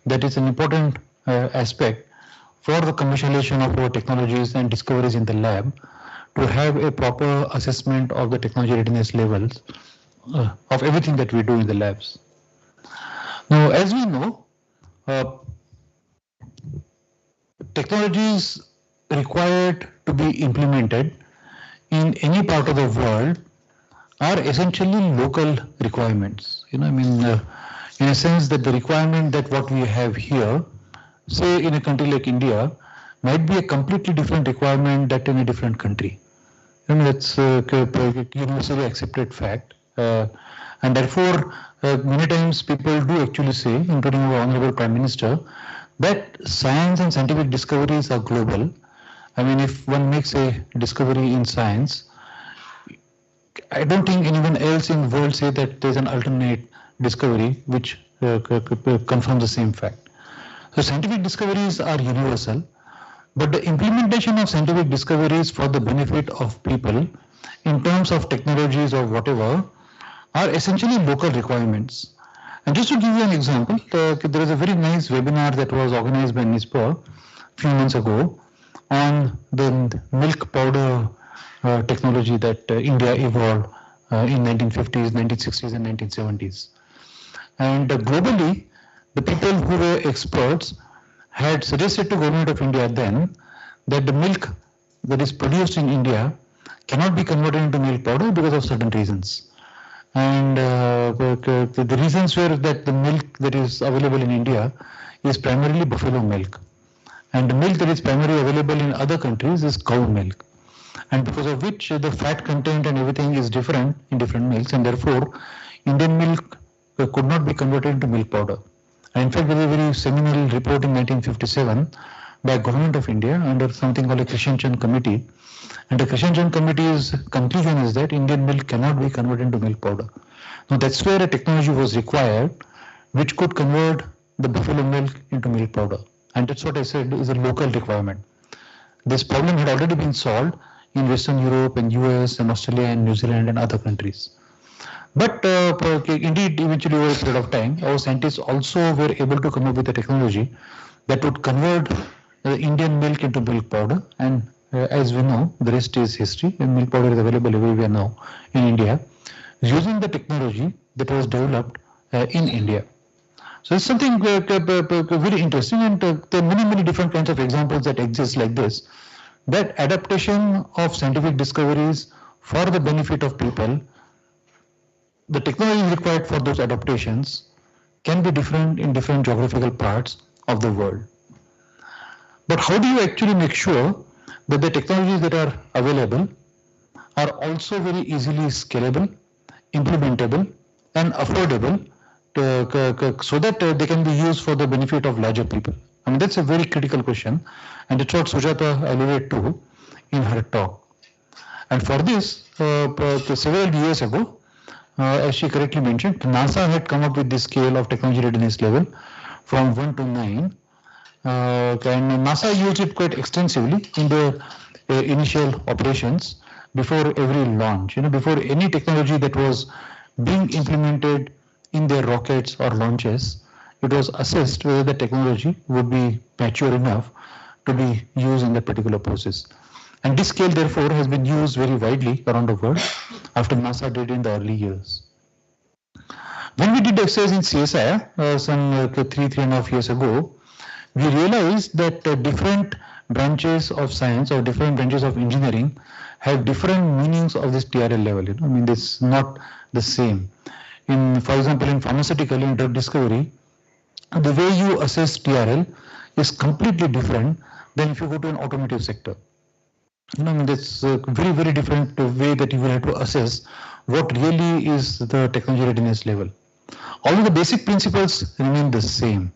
that is an important aspect for the commercialization of our technologies and discoveries in the lab, to have a proper assessment of the technology readiness levels of everything that we do in the labs. Now, as we know, technologies required to be implemented in any part of the world are essentially local requirements. In a sense that the requirement that what we have here, say in a country like India, might be a completely different requirement that in a different country. That's a universally accepted fact. And therefore, many times people do actually say, including our Honorable Prime Minister, that science and scientific discoveries are global. I mean, if one makes a discovery in science, I don't think anyone else in the world say that there's an alternate discovery which confirms the same fact. So scientific discoveries are universal, but the implementation of scientific discoveries for the benefit of people in terms of technologies or whatever are essentially local requirements. And just to give you an example, there is a very nice webinar that was organized by NISPR a few months ago on the milk powder technology that India evolved in 1950s, 1960s and 1970s. And globally, the people who were experts had suggested to Government of India then that the milk that is produced in India cannot be converted into milk powder because of certain reasons. And the reasons were that the milk that is available in India is primarily buffalo milk. And the milk that is primarily available in other countries is cow milk. And because of which the fat content and everything is different in different milks, and therefore Indian milk could not be converted into milk powder. And in fact, there was a very seminal report in 1957 by Government of India under something called a Krishan Chand Committee. And the Krishan Chand Committee's conclusion is that Indian milk cannot be converted into milk powder. Now that's where a technology was required which could convert the buffalo milk into milk powder. And that's what I said is a local requirement. This problem had already been solved in Western Europe and US and Australia and New Zealand and other countries. But indeed, eventually over a period of time, our scientists also were able to come up with a technology that would convert the Indian milk into milk powder. And as we know, the rest is history, and milk powder is available everywhere now in India, using the technology that was developed in India. So it's something very interesting, and there are many different kinds of examples that exist like this, that adaptation of scientific discoveries for the benefit of people, the technology required for those adaptations can be different in different geographical parts of the world. But how do you actually make sure that the technologies that are available are also very easily scalable, implementable, and affordable so that they can be used for the benefit of larger people? I mean, that's a very critical question, and it's what Sujata alluded to in her talk. And for this, several years ago, as she correctly mentioned, NASA had come up with this scale of technology readiness level from 1 to 9. And NASA used it quite extensively in the initial operations before every launch. Before any technology that was being implemented in their rockets or launches, it was assessed whether the technology would be mature enough to be used in that particular process. And this scale, therefore, has been used very widely around the world after NASA did in the early years. When we did the exercise in CSIR some 3.5 years ago, we realized that different branches of science or different branches of engineering have different meanings of this TRL level. I mean, it's not the same. For example, in pharmaceutical and drug discovery, the way you assess TRL is completely different than if you go to an automotive sector. I mean, that's a very different way that you will have to assess what really is the technology readiness level. Although the basic principles remain the same.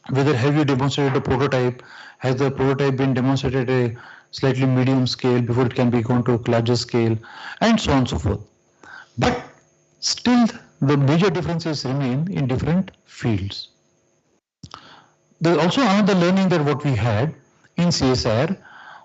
Whether have you demonstrated a prototype, has the prototype been demonstrated at a slightly medium scale before it can be gone to a larger scale, and so on and so forth. But still the major differences remain in different fields. There's also another learning that what we had in CSIR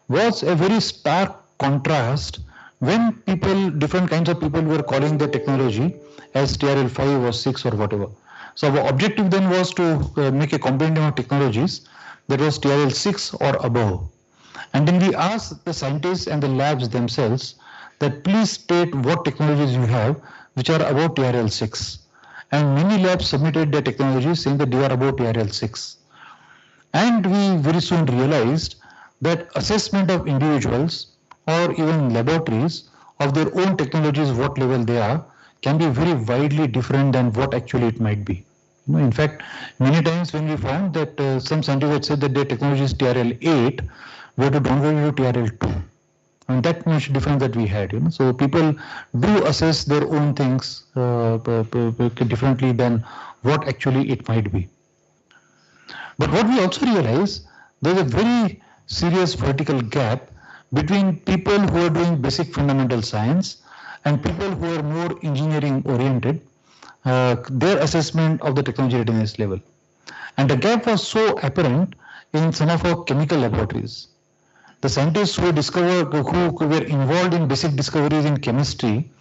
was a very stark contrast when different kinds of people were calling the technology as TRL 5 or 6 or whatever. So our objective then was to make a compendium of technologies that was TRL 6 or above. And then we asked the scientists and the labs themselves that please state what technologies you have which are above TRL 6. And many labs submitted their technologies saying that they are above TRL 6. And we very soon realized that assessment of individuals or even laboratories of their own technologies, what level they are, can be very widely different than what actually it might be. In fact, many times when we found that some scientists had said that their technology is TRL 8, we had to downgrade to TRL 2. And that much difference that we had. So people do assess their own things differently than what actually it might be. But what we also realize, there's a very serious vertical gap between people who are doing basic fundamental science and people who are more engineering oriented, their assessment of the technology readiness level. And the gap was so apparent in some of our chemical laboratories. The scientists who were involved in basic discoveries in chemistry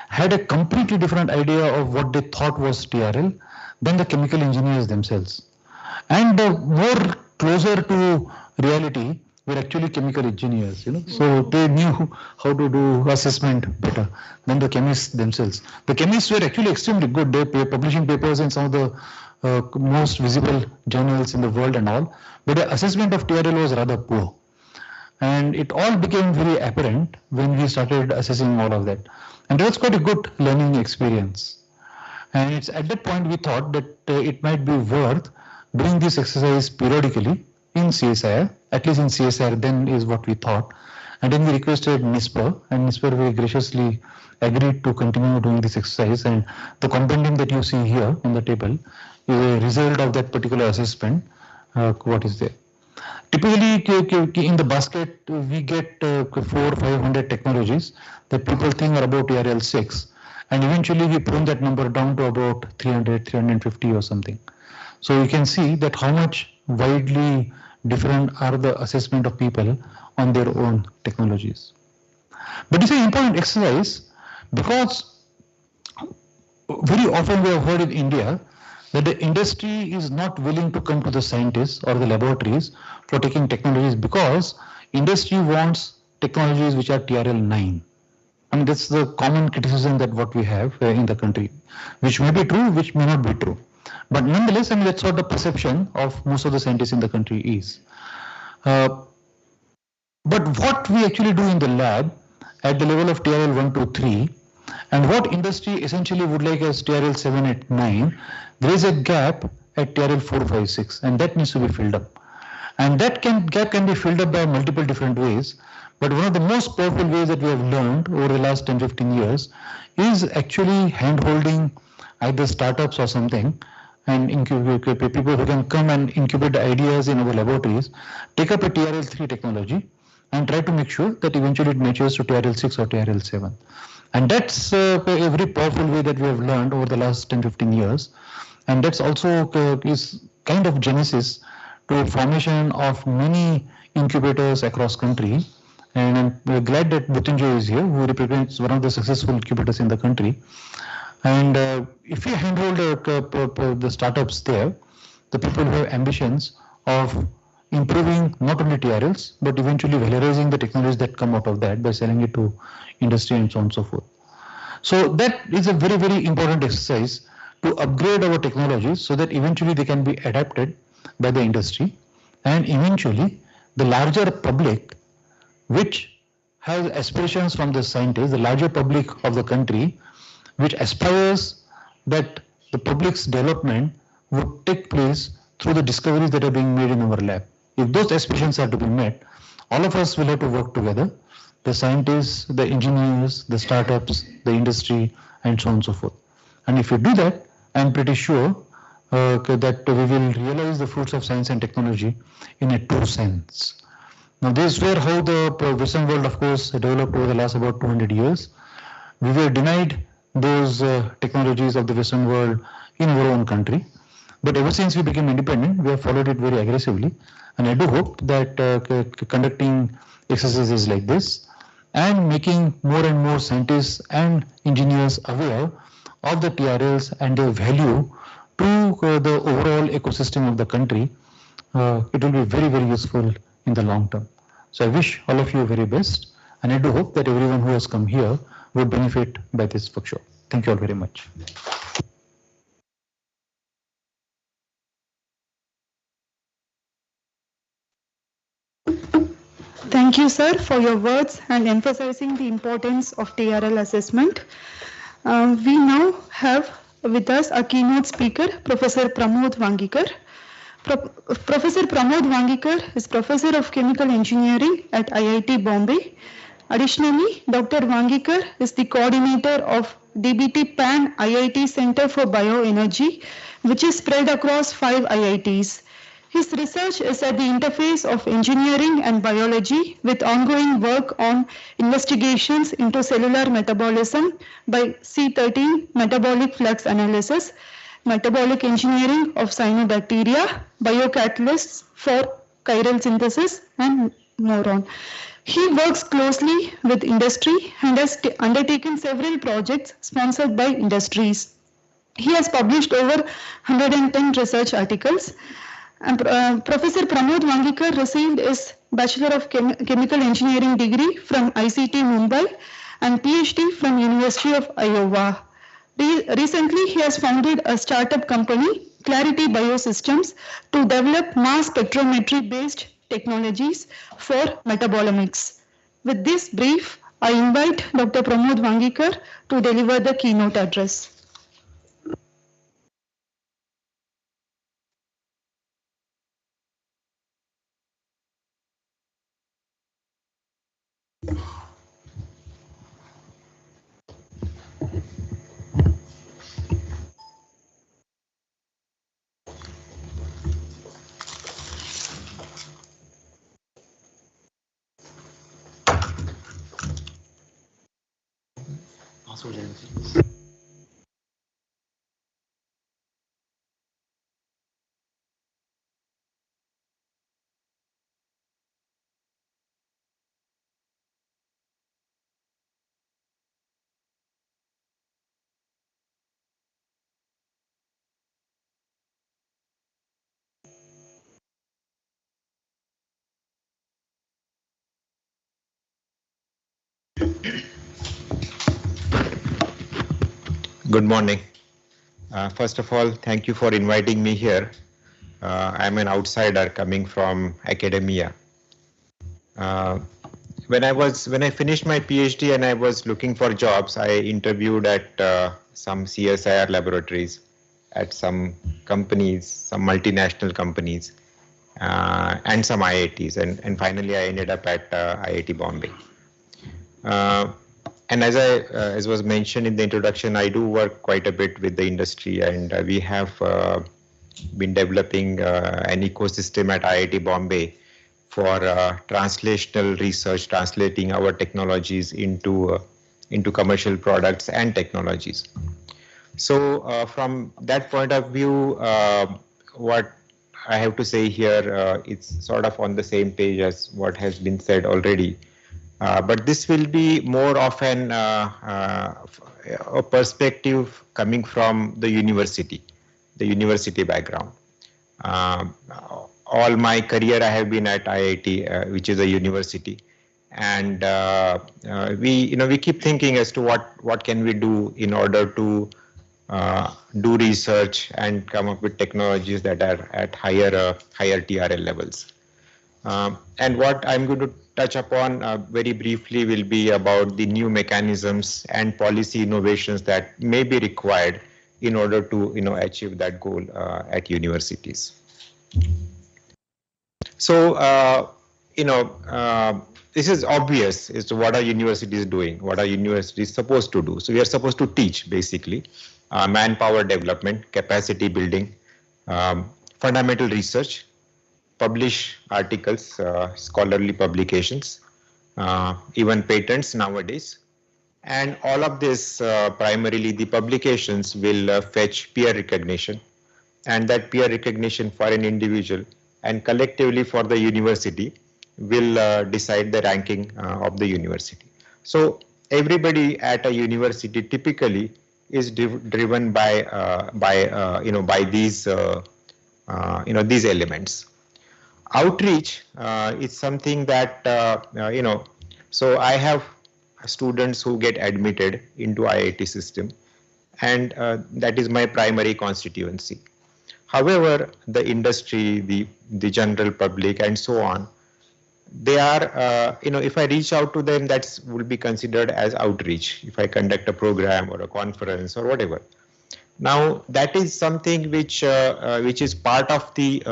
had a completely different idea of what they thought was TRL than the chemical engineers themselves. And more closer to reality were actually chemical engineers, so they knew how to do assessment better than the chemists themselves. The chemists were actually extremely good. They were publishing papers in some of the most visible journals in the world and all, but the assessment of TRL was rather poor. And it all became very apparent when we started assessing all of that. And it was quite a good learning experience. And it's at that point we thought that it might be worth doing this exercise periodically in CSIR, at least in CSIR then is what we thought. And then we requested NISpR, and NISpR very graciously agreed to continue doing this exercise. And the compendium that you see here on the table is a result of that particular assessment. What is there? Typically, in the basket, we get 400 or 500 technologies that people think are about TRL6. And eventually we prune that number down to about 300, 350 or something. So you can see that how much widely different are the assessment of people on their own technologies. But it's an important exercise because very often we have heard in India that the industry is not willing to come to the scientists or the laboratories for taking technologies because industry wants technologies which are TRL9. I mean, that's the common criticism that what we have in the country, which may be true, which may not be true. But nonetheless, I mean, that's what the perception of most of the scientists in the country is. But what we actually do in the lab at the level of TRL 1, 2, 3, and what industry essentially would like as TRL 7, 8, 9, there is a gap at TRL 4, 5, 6, and that needs to be filled up. And that gap can be filled up by multiple different ways. But one of the most powerful ways that we have learned over the last 10, 15 years is actually hand-holding either startups or something and incubate people who can come and incubate ideas in our laboratories, take up a TRL3 technology and try to make sure that eventually it matches to TRL6 or TRL7. And that's a very powerful way that we have learned over the last 10, 15 years. And that's also is kind of genesis to formation of many incubators across country. And I'm glad that Mrityunjay is here, who represents one of the successful incubators in the country. And if we handhold the startups there, the people who have ambitions of improving not only TRLs, but eventually valorizing the technologies that come out of that by selling it to industry and so on and so forth. So that is a very, very important exercise to upgrade our technologies so that eventually they can be adapted by the industry and eventually the larger public, which has aspirations from the scientists, the larger public of the country, which aspires that the public's development would take place through the discoveries that are being made in our lab. If those aspirations are to be met, all of us will have to work together, the scientists, the engineers, the startups, the industry, and so on and so forth. And if we do that, I'm pretty sure that we will realize the fruits of science and technology in a true sense. Now, this is where how the Western world, of course, developed over the last about 200 years. We were denied those technologies of the Western world in our own country. But ever since we became independent, we have followed it very aggressively. And I do hope that conducting exercises like this and making more and more scientists and engineers aware of the TRLs and their value to the overall ecosystem of the country, it will be very, very useful in the long term. So I wish all of you very best, and I do hope that everyone who has come here will benefit by this workshop. Thank you all very much. Thank you, sir, for your words and emphasizing the importance of TRL assessment. We now have with us a keynote speaker, Professor Pramod Wangikar. Professor Pramod Wangikar is Professor of Chemical Engineering at IIT Bombay. Additionally, Dr. Wangikar is the coordinator of DBT PAN IIT Center for Bioenergy, which is spread across 5 IITs. His research is at the interface of engineering and biology with ongoing work on investigations into cellular metabolism by C13 metabolic flux analysis, metabolic engineering of cyanobacteria, biocatalysts for chiral synthesis, and more on. He works closely with industry and has undertaken several projects sponsored by industries. He has published over 110 research articles. And, Professor Pramod Wangikar received his Bachelor of Chemical Engineering degree from ICT Mumbai and PhD from University of Iowa. Recently, he has founded a startup company, Clarity Biosystems, to develop mass spectrometry-based technologies for metabolomics. With this brief, I invite Dr. Pramod Wangikar to deliver the keynote address. Good morning. First of all, thank you for inviting me here. I'm an outsider coming from academia. When I finished my PhD and I was looking for jobs, I interviewed at some CSIR laboratories, at some companies, some multinational companies, and some IITs, and finally I ended up at IIT Bombay. And as was mentioned in the introduction, I do work quite a bit with the industry, and we have been developing an ecosystem at IIT Bombay for translational research, translating our technologies into commercial products and technologies. So from that point of view, what I have to say here, it's sort of on the same page as what has been said already. But this will be more of a perspective coming from the university background. All my career I have been at IIT, which is a university, and we keep thinking as to what can we do in order to do research and come up with technologies that are at higher TRL levels. And what I'm going to touch upon very briefly will be about the new mechanisms and policy innovations that may be required in order to achieve that goal at universities. So this is obvious as to what are universities doing, what are universities supposed to do. So we are supposed to teach basically manpower development, capacity building, fundamental research, publish articles, scholarly publications, even patents nowadays. And all of this, primarily the publications will fetch peer recognition, and that peer recognition for an individual and collectively for the university will decide the ranking of the university. So everybody at a university typically is driven by these these elements. Outreach is something that so I have students who get admitted into IIT system, and that is my primary constituency. However, the industry, the general public, and so on, they are if I reach out to them, that will be considered as outreach. If I conduct a program or a conference or whatever. Now that is something which is part of the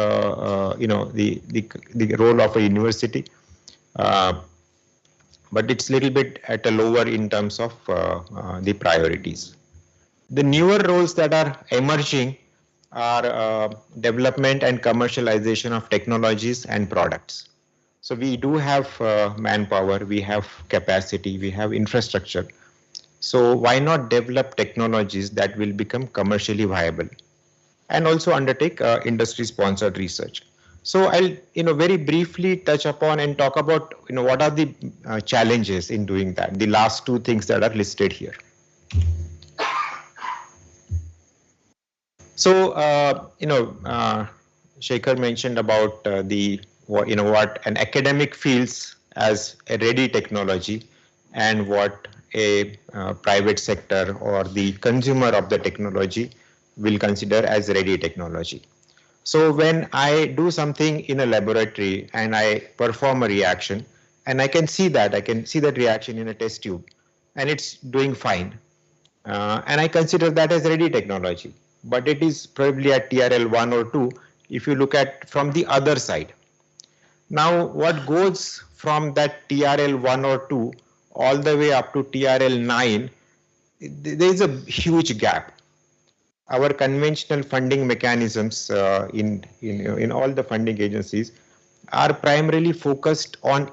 the role of a university, but it's a little bit at a lower in terms of the priorities. The newer roles that are emerging are development and commercialization of technologies and products. So we do have manpower, we have capacity, we have infrastructure. So why not develop technologies that will become commercially viable and also undertake industry-sponsored research? So I'll very briefly touch upon and talk about what are the challenges in doing that. The last two things that are listed here. So Shekhar mentioned about what an academic feels as a ready technology and what a private sector or the consumer of the technology will consider as ready technology. So when I do something in a laboratory and I perform a reaction, and I can see that reaction in a test tube, and it's doing fine. And I consider that as ready technology, but it is probably at TRL 1 or 2 if you look at from the other side. Now, what goes from that TRL 1 or 2 all the way up to TRL 9, there is a huge gap. Our conventional funding mechanisms in all the funding agencies are primarily focused on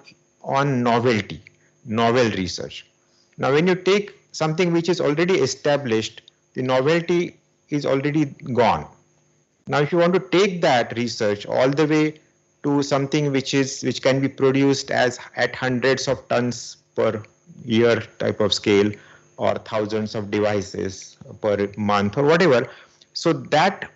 novel research. Now, when you take something which is already established, the novelty is already gone. Now, if you want to take that research all the way to something which can be produced as at hundreds of tons per year type of scale, or thousands of devices per month or whatever, so that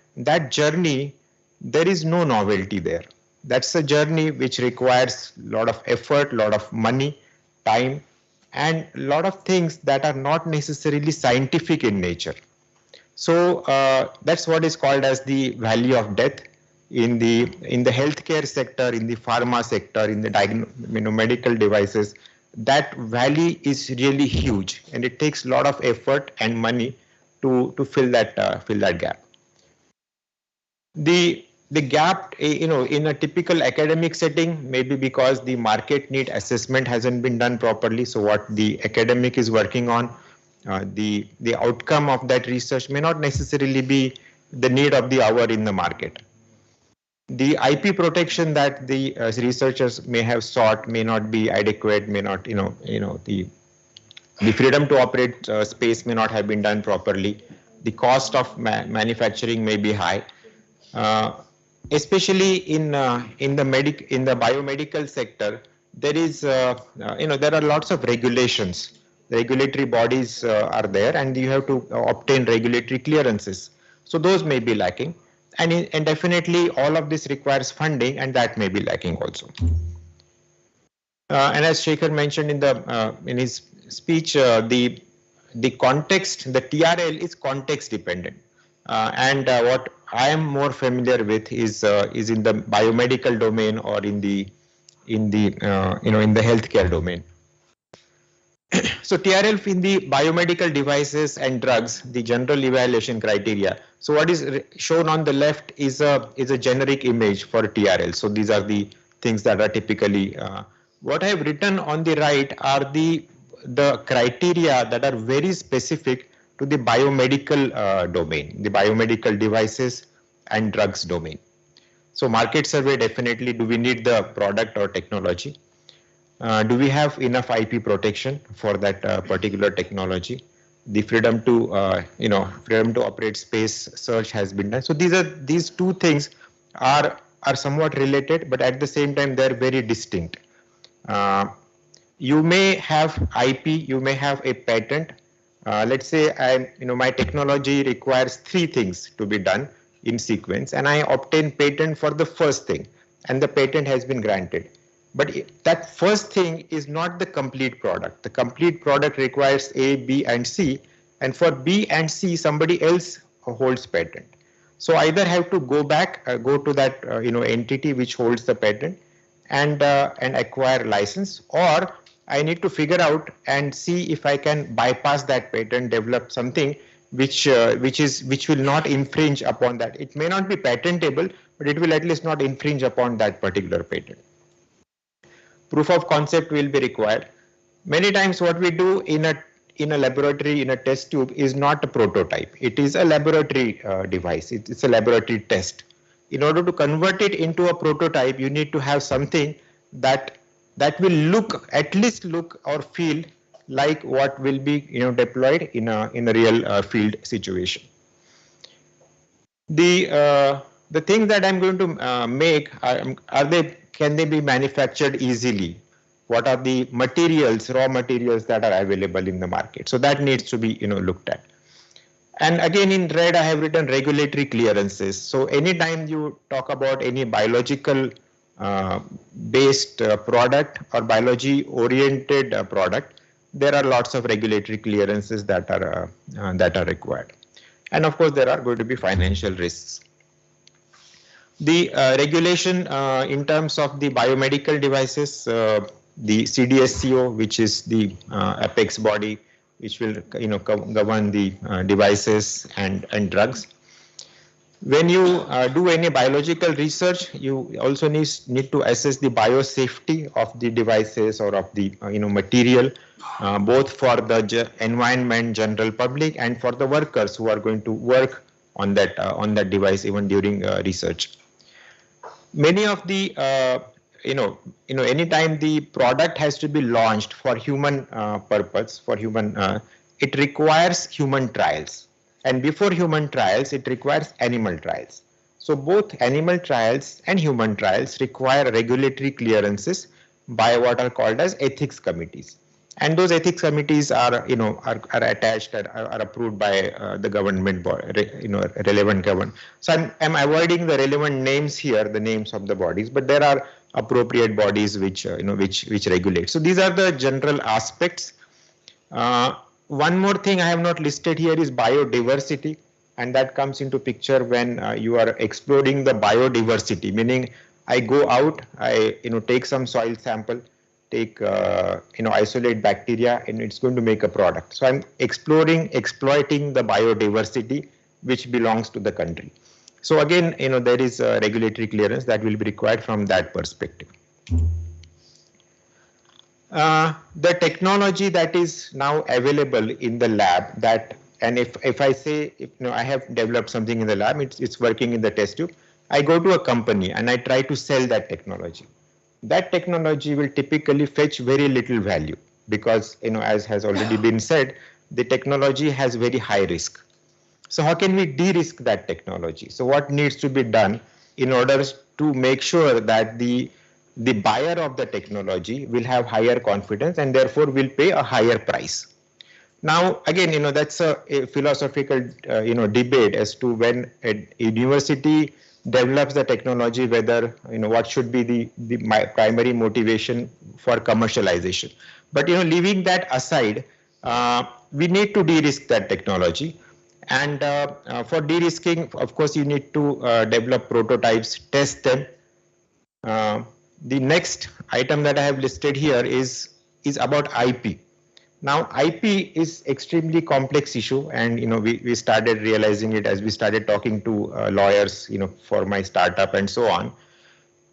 journey, there is no novelty there. That's a journey which requires a lot of effort, a lot of money, time, and a lot of things that are not necessarily scientific in nature. So that's what is called as the valley of death in the healthcare sector, in the pharma sector, in the medical devices. That valley is really huge, and it takes a lot of effort and money to fill that gap. The gap, in a typical academic setting, maybe because the market need assessment hasn't been done properly. So what the academic is working on, the outcome of that research may not necessarily be the need of the hour in the market. The IP protection that the researchers may have sought may not be adequate, may not, the freedom to operate space may not have been done properly. The cost of manufacturing may be high, especially in the biomedical sector. There is, there are lots of regulations. Regulatory bodies are there, and you have to obtain regulatory clearances. So those may be lacking. And definitely all of this requires funding, and that may be lacking also. And as Shekhar mentioned in his speech, the context, the TRL is context dependent. And what I am more familiar with is in the biomedical domain or in the healthcare domain. So TRL in the biomedical devices and drugs, the general evaluation criteria. So what is shown on the left is a generic image for TRL. So these are the things that are typically. What I have written on the right are the criteria that are very specific to the biomedical domain, the biomedical devices and drugs domain. So market survey, definitely, do we need the product or technology? Do we have enough IP protection for that particular technology? The freedom to freedom to operate space search has been done. So these two things are somewhat related, but at the same time they're very distinct. You may have IP, you may have a patent. Let's say my technology requires 3 things to be done in sequence, and I obtain patent for the first thing, and the patent has been granted. But that first thing is not the complete product. The complete product requires A, B, and C, and for B and C, somebody else holds patent. So either have to go back, go to that entity which holds the patent, and acquire license, or I need to figure out and see if I can bypass that patent, develop something which will not infringe upon that. It may not be patentable, but it will at least not infringe upon that particular patent. Proof of concept will be required. Many times what we do in a laboratory, in a test tube, is not a prototype. It is a laboratory device. It's a laboratory test. In order to convert it into a prototype, you need to have something that will at least look or feel like what will be deployed in a real field situation. The things that I'm going to make can they be manufactured easily? What are the materials, raw materials that are available in the market? So that needs to be looked at. And again, in red, I have written regulatory clearances. So anytime you talk about any biological based product or biology oriented product, there are lots of regulatory clearances that are required. And of course, there are going to be financial risks. The regulation in terms of the biomedical devices, the CDSCO, which is the apex body, which will govern the devices and drugs. When you do any biological research, you also need to assess the biosafety of the devices or of the material, both for the environment, general public, and for the workers who are going to work on that device even during research. Many of the anytime the product has to be launched for human purpose, for human, it requires human trials. And before human trials, it requires animal trials. So both animal trials and human trials require regulatory clearances by what are called as ethics committees. And those ethics committees are attached, are approved by the government, relevant government. So I'm avoiding the relevant names here, the names of the bodies, but there are appropriate bodies which regulate. So these are the general aspects. One more thing I have not listed here is biodiversity, and that comes into picture when you are exploring the biodiversity, meaning I go out, I take some soil sample, take isolate bacteria, and it's going to make a product. So I'm exploiting the biodiversity which belongs to the country. So again, there is a regulatory clearance that will be required from that perspective. The technology that is now available in the lab, that, and if I say, I have developed something in the lab, it's working in the test tube, I go to a company and I try to sell that technology. That technology will typically fetch very little value because, as has already been said, the technology has very high risk. So how can we de-risk that technology? So what needs to be done in order to make sure that the buyer of the technology will have higher confidence and therefore will pay a higher price? Now, again, that's a philosophical, debate as to when a university develops the technology, whether, what should be the primary motivation for commercialization. But, leaving that aside, we need to de-risk that technology. And for de-risking, of course, you need to develop prototypes, test them. The next item that I have listed here is about IP. Now, IP is extremely complex issue, and we started realizing it as we started talking to lawyers, for my startup and so on.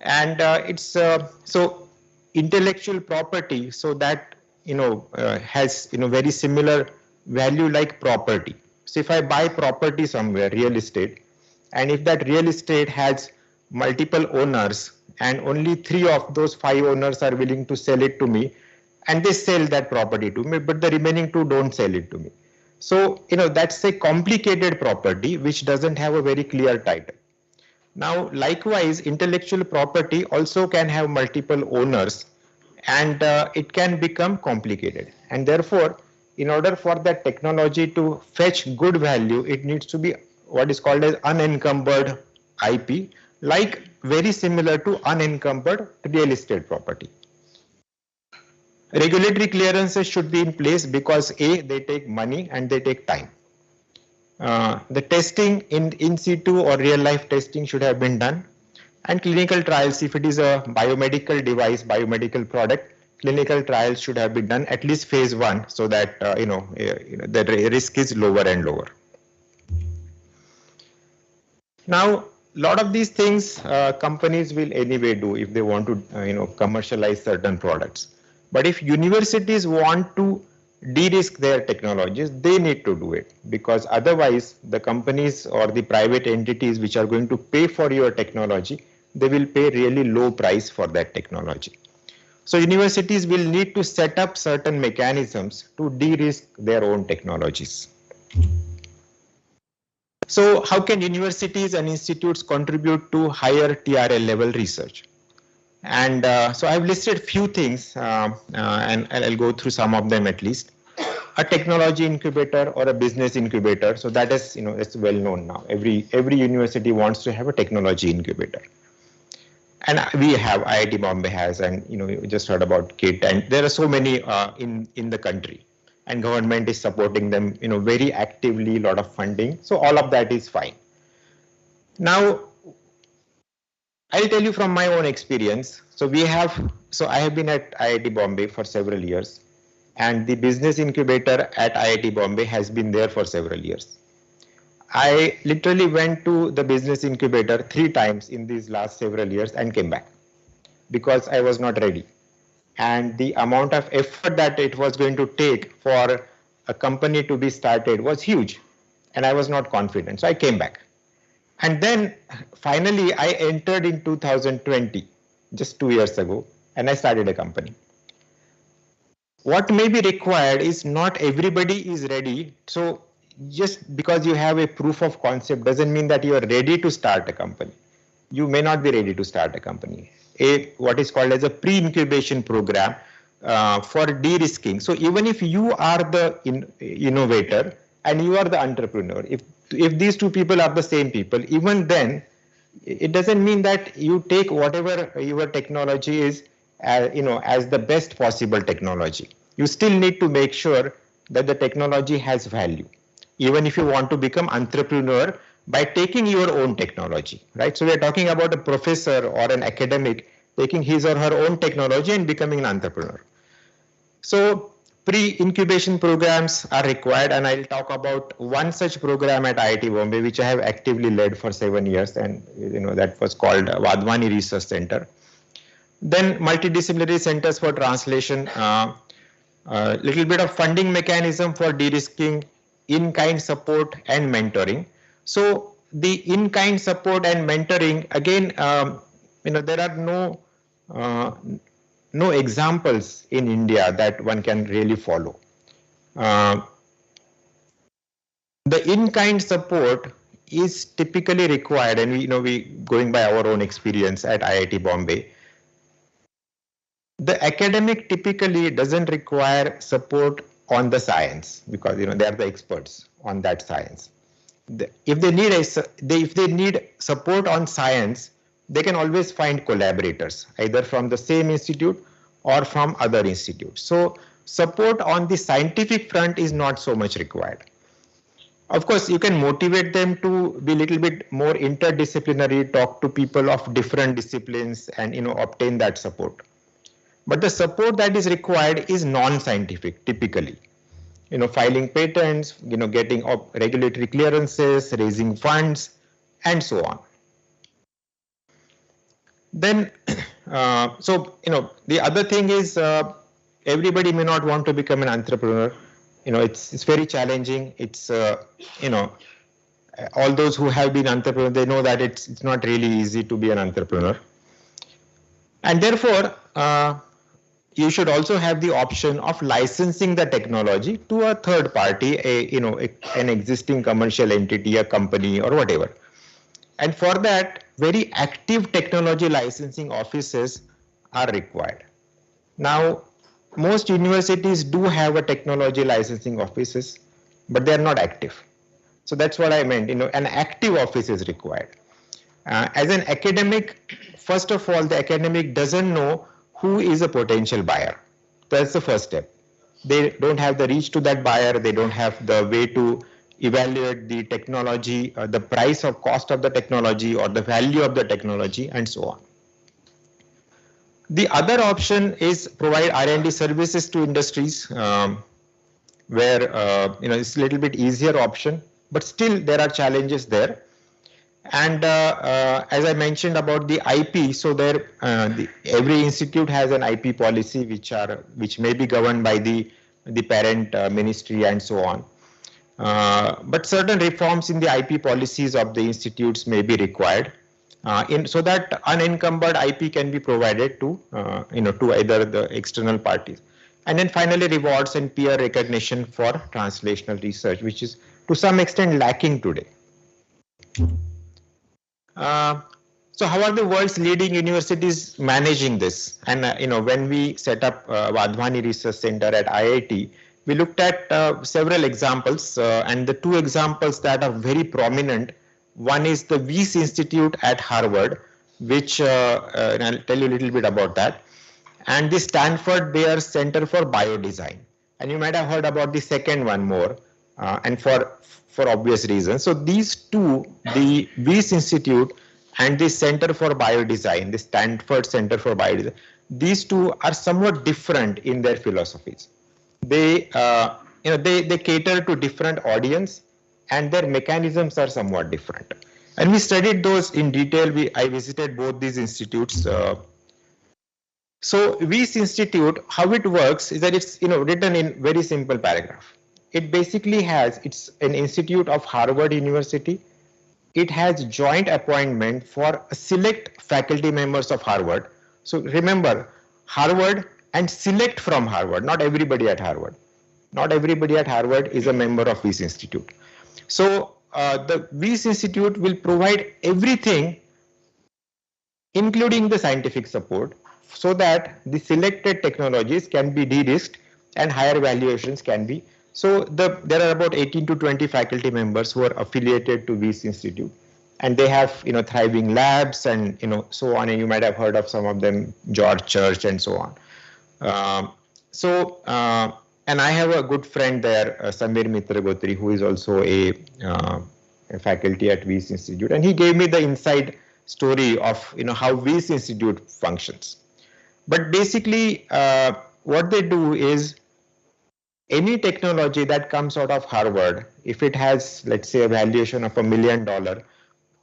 And it's so intellectual property, so that has very similar value like property. So if I buy property somewhere, real estate, and if that real estate has multiple owners, and only 3 of those 5 owners are willing to sell it to me, and they sell that property to me, but the remaining 2 don't sell it to me. So, that's a complicated property which doesn't have a very clear title. Now, likewise, intellectual property also can have multiple owners, and it can become complicated. And therefore, in order for that technology to fetch good value, it needs to be what is called as unencumbered IP, like very similar to unencumbered real estate property. Regulatory clearances should be in place because A, they take money and they take time. The testing in situ or real life testing should have been done, and clinical trials, if it is a biomedical device, biomedical product, clinical trials should have been done, at least phase 1, so that the risk is lower and lower. Now, a lot of these things companies will anyway do if they want to commercialize certain products. But if universities want to de-risk their technologies, they need to do it, because otherwise the companies or the private entities which are going to pay for your technology, they will pay really low price for that technology. So universities will need to set up certain mechanisms to de-risk their own technologies. So how can universities and institutes contribute to higher TRL level research? And so I've listed few things, and I'll go through some of them at least. A technology incubator or a business incubator. So that is, it's well known now. Every university wants to have a technology incubator. And we have, IIT Bombay has, and we just heard about KIT, and there are so many in the country. And government is supporting them, very actively, a lot of funding. So all of that is fine. Now, I'll tell you from my own experience. So I have been at IIT Bombay for several years, and the business incubator at IIT Bombay has been there for several years. I literally went to the business incubator 3 times in these last several years and came back because I was not ready. And the amount of effort that it was going to take for a company to be started was huge, and I was not confident. So I came back. And then finally I entered in 2020, just 2 years ago, and I started a company. What may be required is not everybody is ready. So just because you have a proof of concept doesn't mean that you are ready to start a company. You may not be ready to start a company. What is called as a pre-incubation program for de-risking. So even if you are the innovator and you are the entrepreneur, if these two people are the same people, even then it doesn't mean that you take whatever your technology is as the best possible technology. You still need to make sure that the technology has value, even if you want to become entrepreneur by taking your own technology, right? So we're talking about a professor or an academic taking his or her own technology and becoming an entrepreneur. So pre-incubation programs are required, and I'll talk about one such program at IIT Bombay, which I have actively led for 7 years, and that was called Wadhwani Research Center. Then multidisciplinary centers for translation, little bit of funding mechanism for de-risking, in-kind support and mentoring. So the in-kind support and mentoring, again, there are no examples in India that one can really follow. The in-kind support is typically required, and we going by our own experience at IIT Bombay. The academic typically doesn't require support on the science because they are the experts on that science. If they need support on science, they can always find collaborators either from the same institute or from other institutes. So support on the scientific front is not so much required. Of course, you can motivate them to be a little bit more interdisciplinary, talk to people of different disciplines and obtain that support. But the support that is required is non-scientific typically. Filing patents, getting regulatory clearances, raising funds, and so on. Then, the other thing is everybody may not want to become an entrepreneur. It's very challenging. It's all those who have been entrepreneurs, they know that it's not really easy to be an entrepreneur, and therefore you should also have the option of licensing the technology to a third party, an existing commercial entity, a company, or whatever. And for that, very active technology licensing offices are required. Now, most universities do have a technology licensing offices, but they are not active. So that's what I meant. An active office is required. As an academic, first of all, the academic doesn't know who is a potential buyer. That's the first step. They don't have the reach to that buyer. They don't have the way to evaluate the technology, the price of cost of the technology or the value of the technology, and so on. The other option is provide R&D services to industries, where it's a little bit easier option, but still there are challenges there. And as I mentioned about the IP, so there every institute has an IP policy which may be governed by the parent ministry and so on. But certain reforms in the IP policies of the institutes may be required, so that unencumbered IP can be provided to to either the external parties. And then finally, rewards and peer recognition for translational research, which is to some extent lacking today. So how are the world's leading universities managing this? And when we set up Wadhwani Research Center at IIT, we looked at several examples, and the two examples that are very prominent, one is the Wyss Institute at Harvard, which and I'll tell you a little bit about that, and the Stanford Bayer Center for Biodesign. And you might have heard about the second one more, and for obvious reasons. So these two, the Wyss Institute and the Center for Biodesign, the Stanford Center for Biodesign, these two are somewhat different in their philosophies. They, they cater to different audience, and their mechanisms are somewhat different. And we studied those in detail. I visited both these institutes. So WIS Institute, how it works is that it's written in very simple paragraph. It basically it's an institute of Harvard University. It has joint appointment for select faculty members of Harvard. So remember, Harvard and select from Harvard, not everybody at Harvard. Not everybody at Harvard is a member of WIS Institute. So the WIS Institute will provide everything, including the scientific support, so that the selected technologies can be de-risked and higher valuations can be. So there are about 18 to 20 faculty members who are affiliated to WIS Institute, and they have thriving labs and so on. And you might have heard of some of them, George Church and so on. And I have a good friend there, Samir Mitragotri, who is also a faculty at WIS Institute, and he gave me the inside story of how WIS Institute functions. But basically, what they do is, any technology that comes out of Harvard, if it has, let's say, a valuation of $1 million,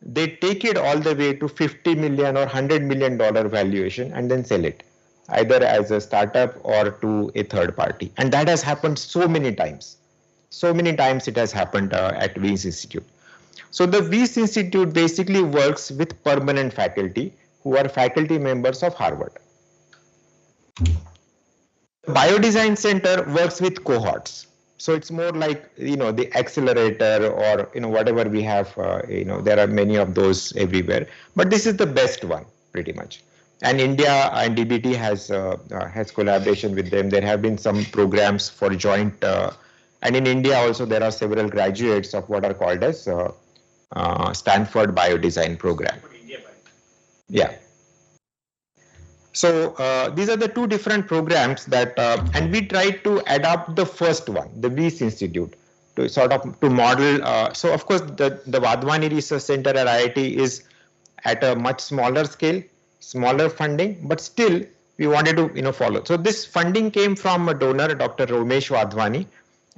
they take it all the way to $50 million or $100 million valuation and then sell it, either as a startup or to a third party. And that has happened so many times. So many times it has happened at WIS Institute. So the WIS Institute basically works with permanent faculty who are faculty members of Harvard. Biodesign Center works with cohorts. So it's more like, the accelerator or, whatever we have, there are many of those everywhere. But this is the best one, pretty much. And India and DBT has collaboration with them. There have been some programs for joint, and in India also there are several graduates of what are called as Stanford Biodesign program. Yeah. So these are the two different programs that, and we tried to adopt the first one, the WIS Institute, to sort of to model. So of course the Wadhwani Research Center at IIT is at a much smaller scale, smaller funding, but still we wanted to follow. So this funding came from a donor, Dr. Romesh Wadhwani,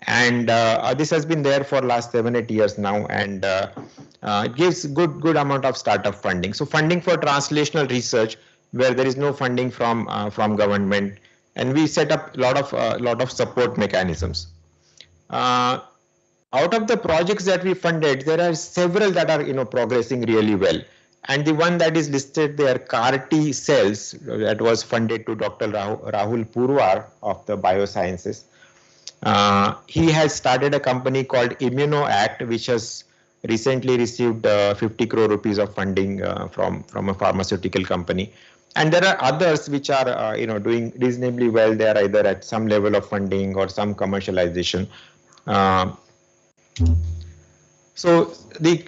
and this has been there for last 7-8 years now, and it gives good amount of startup funding. So funding for translational research, where there is no funding from government, and we set up a lot of support mechanisms. Out of the projects that we funded, there are several that are progressing really well. And the one that is listed there, CAR-T cells, that was funded to Dr. Rahul Purwar of the Biosciences. He has started a company called ImmunoAct, which has recently received 50 crore rupees of funding from a pharmaceutical company. And there are others which are doing reasonably well. They are either at some level of funding or some commercialization. So the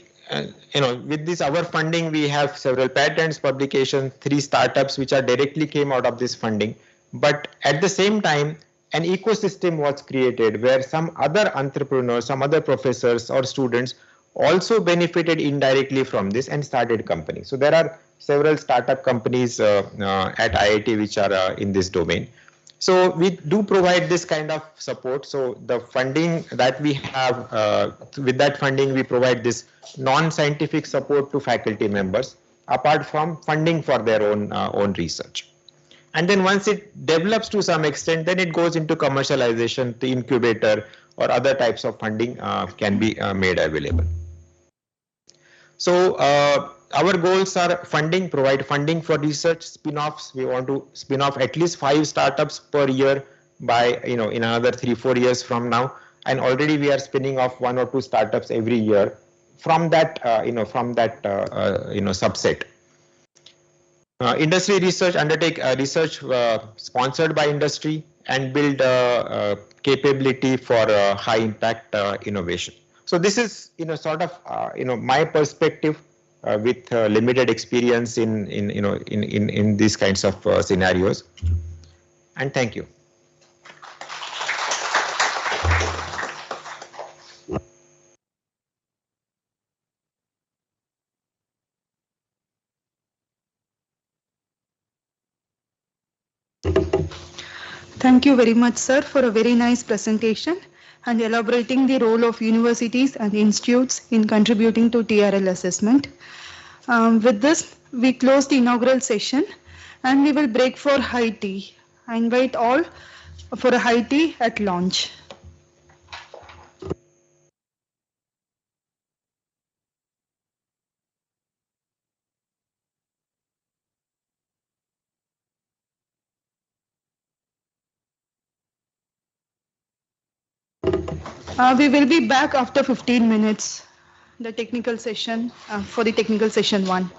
with this our funding, we have several patents, publications, 3 startups which are directly came out of this funding. But at the same time, an ecosystem was created where some other entrepreneurs, some other professors or students also benefited indirectly from this and started companies. So there are several startup companies at IIT which are in this domain. So we do provide this kind of support. So the funding that we have, with that funding, we provide this non-scientific support to faculty members, apart from funding for their own research. And then once it develops to some extent, then it goes into commercialization, the incubator or other types of funding can be made available. So our goals are provide funding for research spin-offs. We want to spin off at least 5 startups per year by, in another 3-4 years from now. And already we are spinning off 1 or 2 startups every year from that, subset. Industry research, undertake research sponsored by industry and build capability for high impact innovation. So this is, sort of, my perspective with limited experience in these kinds of scenarios. And thank you. Thank you very much, sir, for a very nice presentation and elaborating the role of universities and institutes in contributing to TRL assessment. With this, we close the inaugural session and we will break for high tea. I invite all for a high tea at launch. We will be back after 15 minutes, the technical session, for the technical session 1.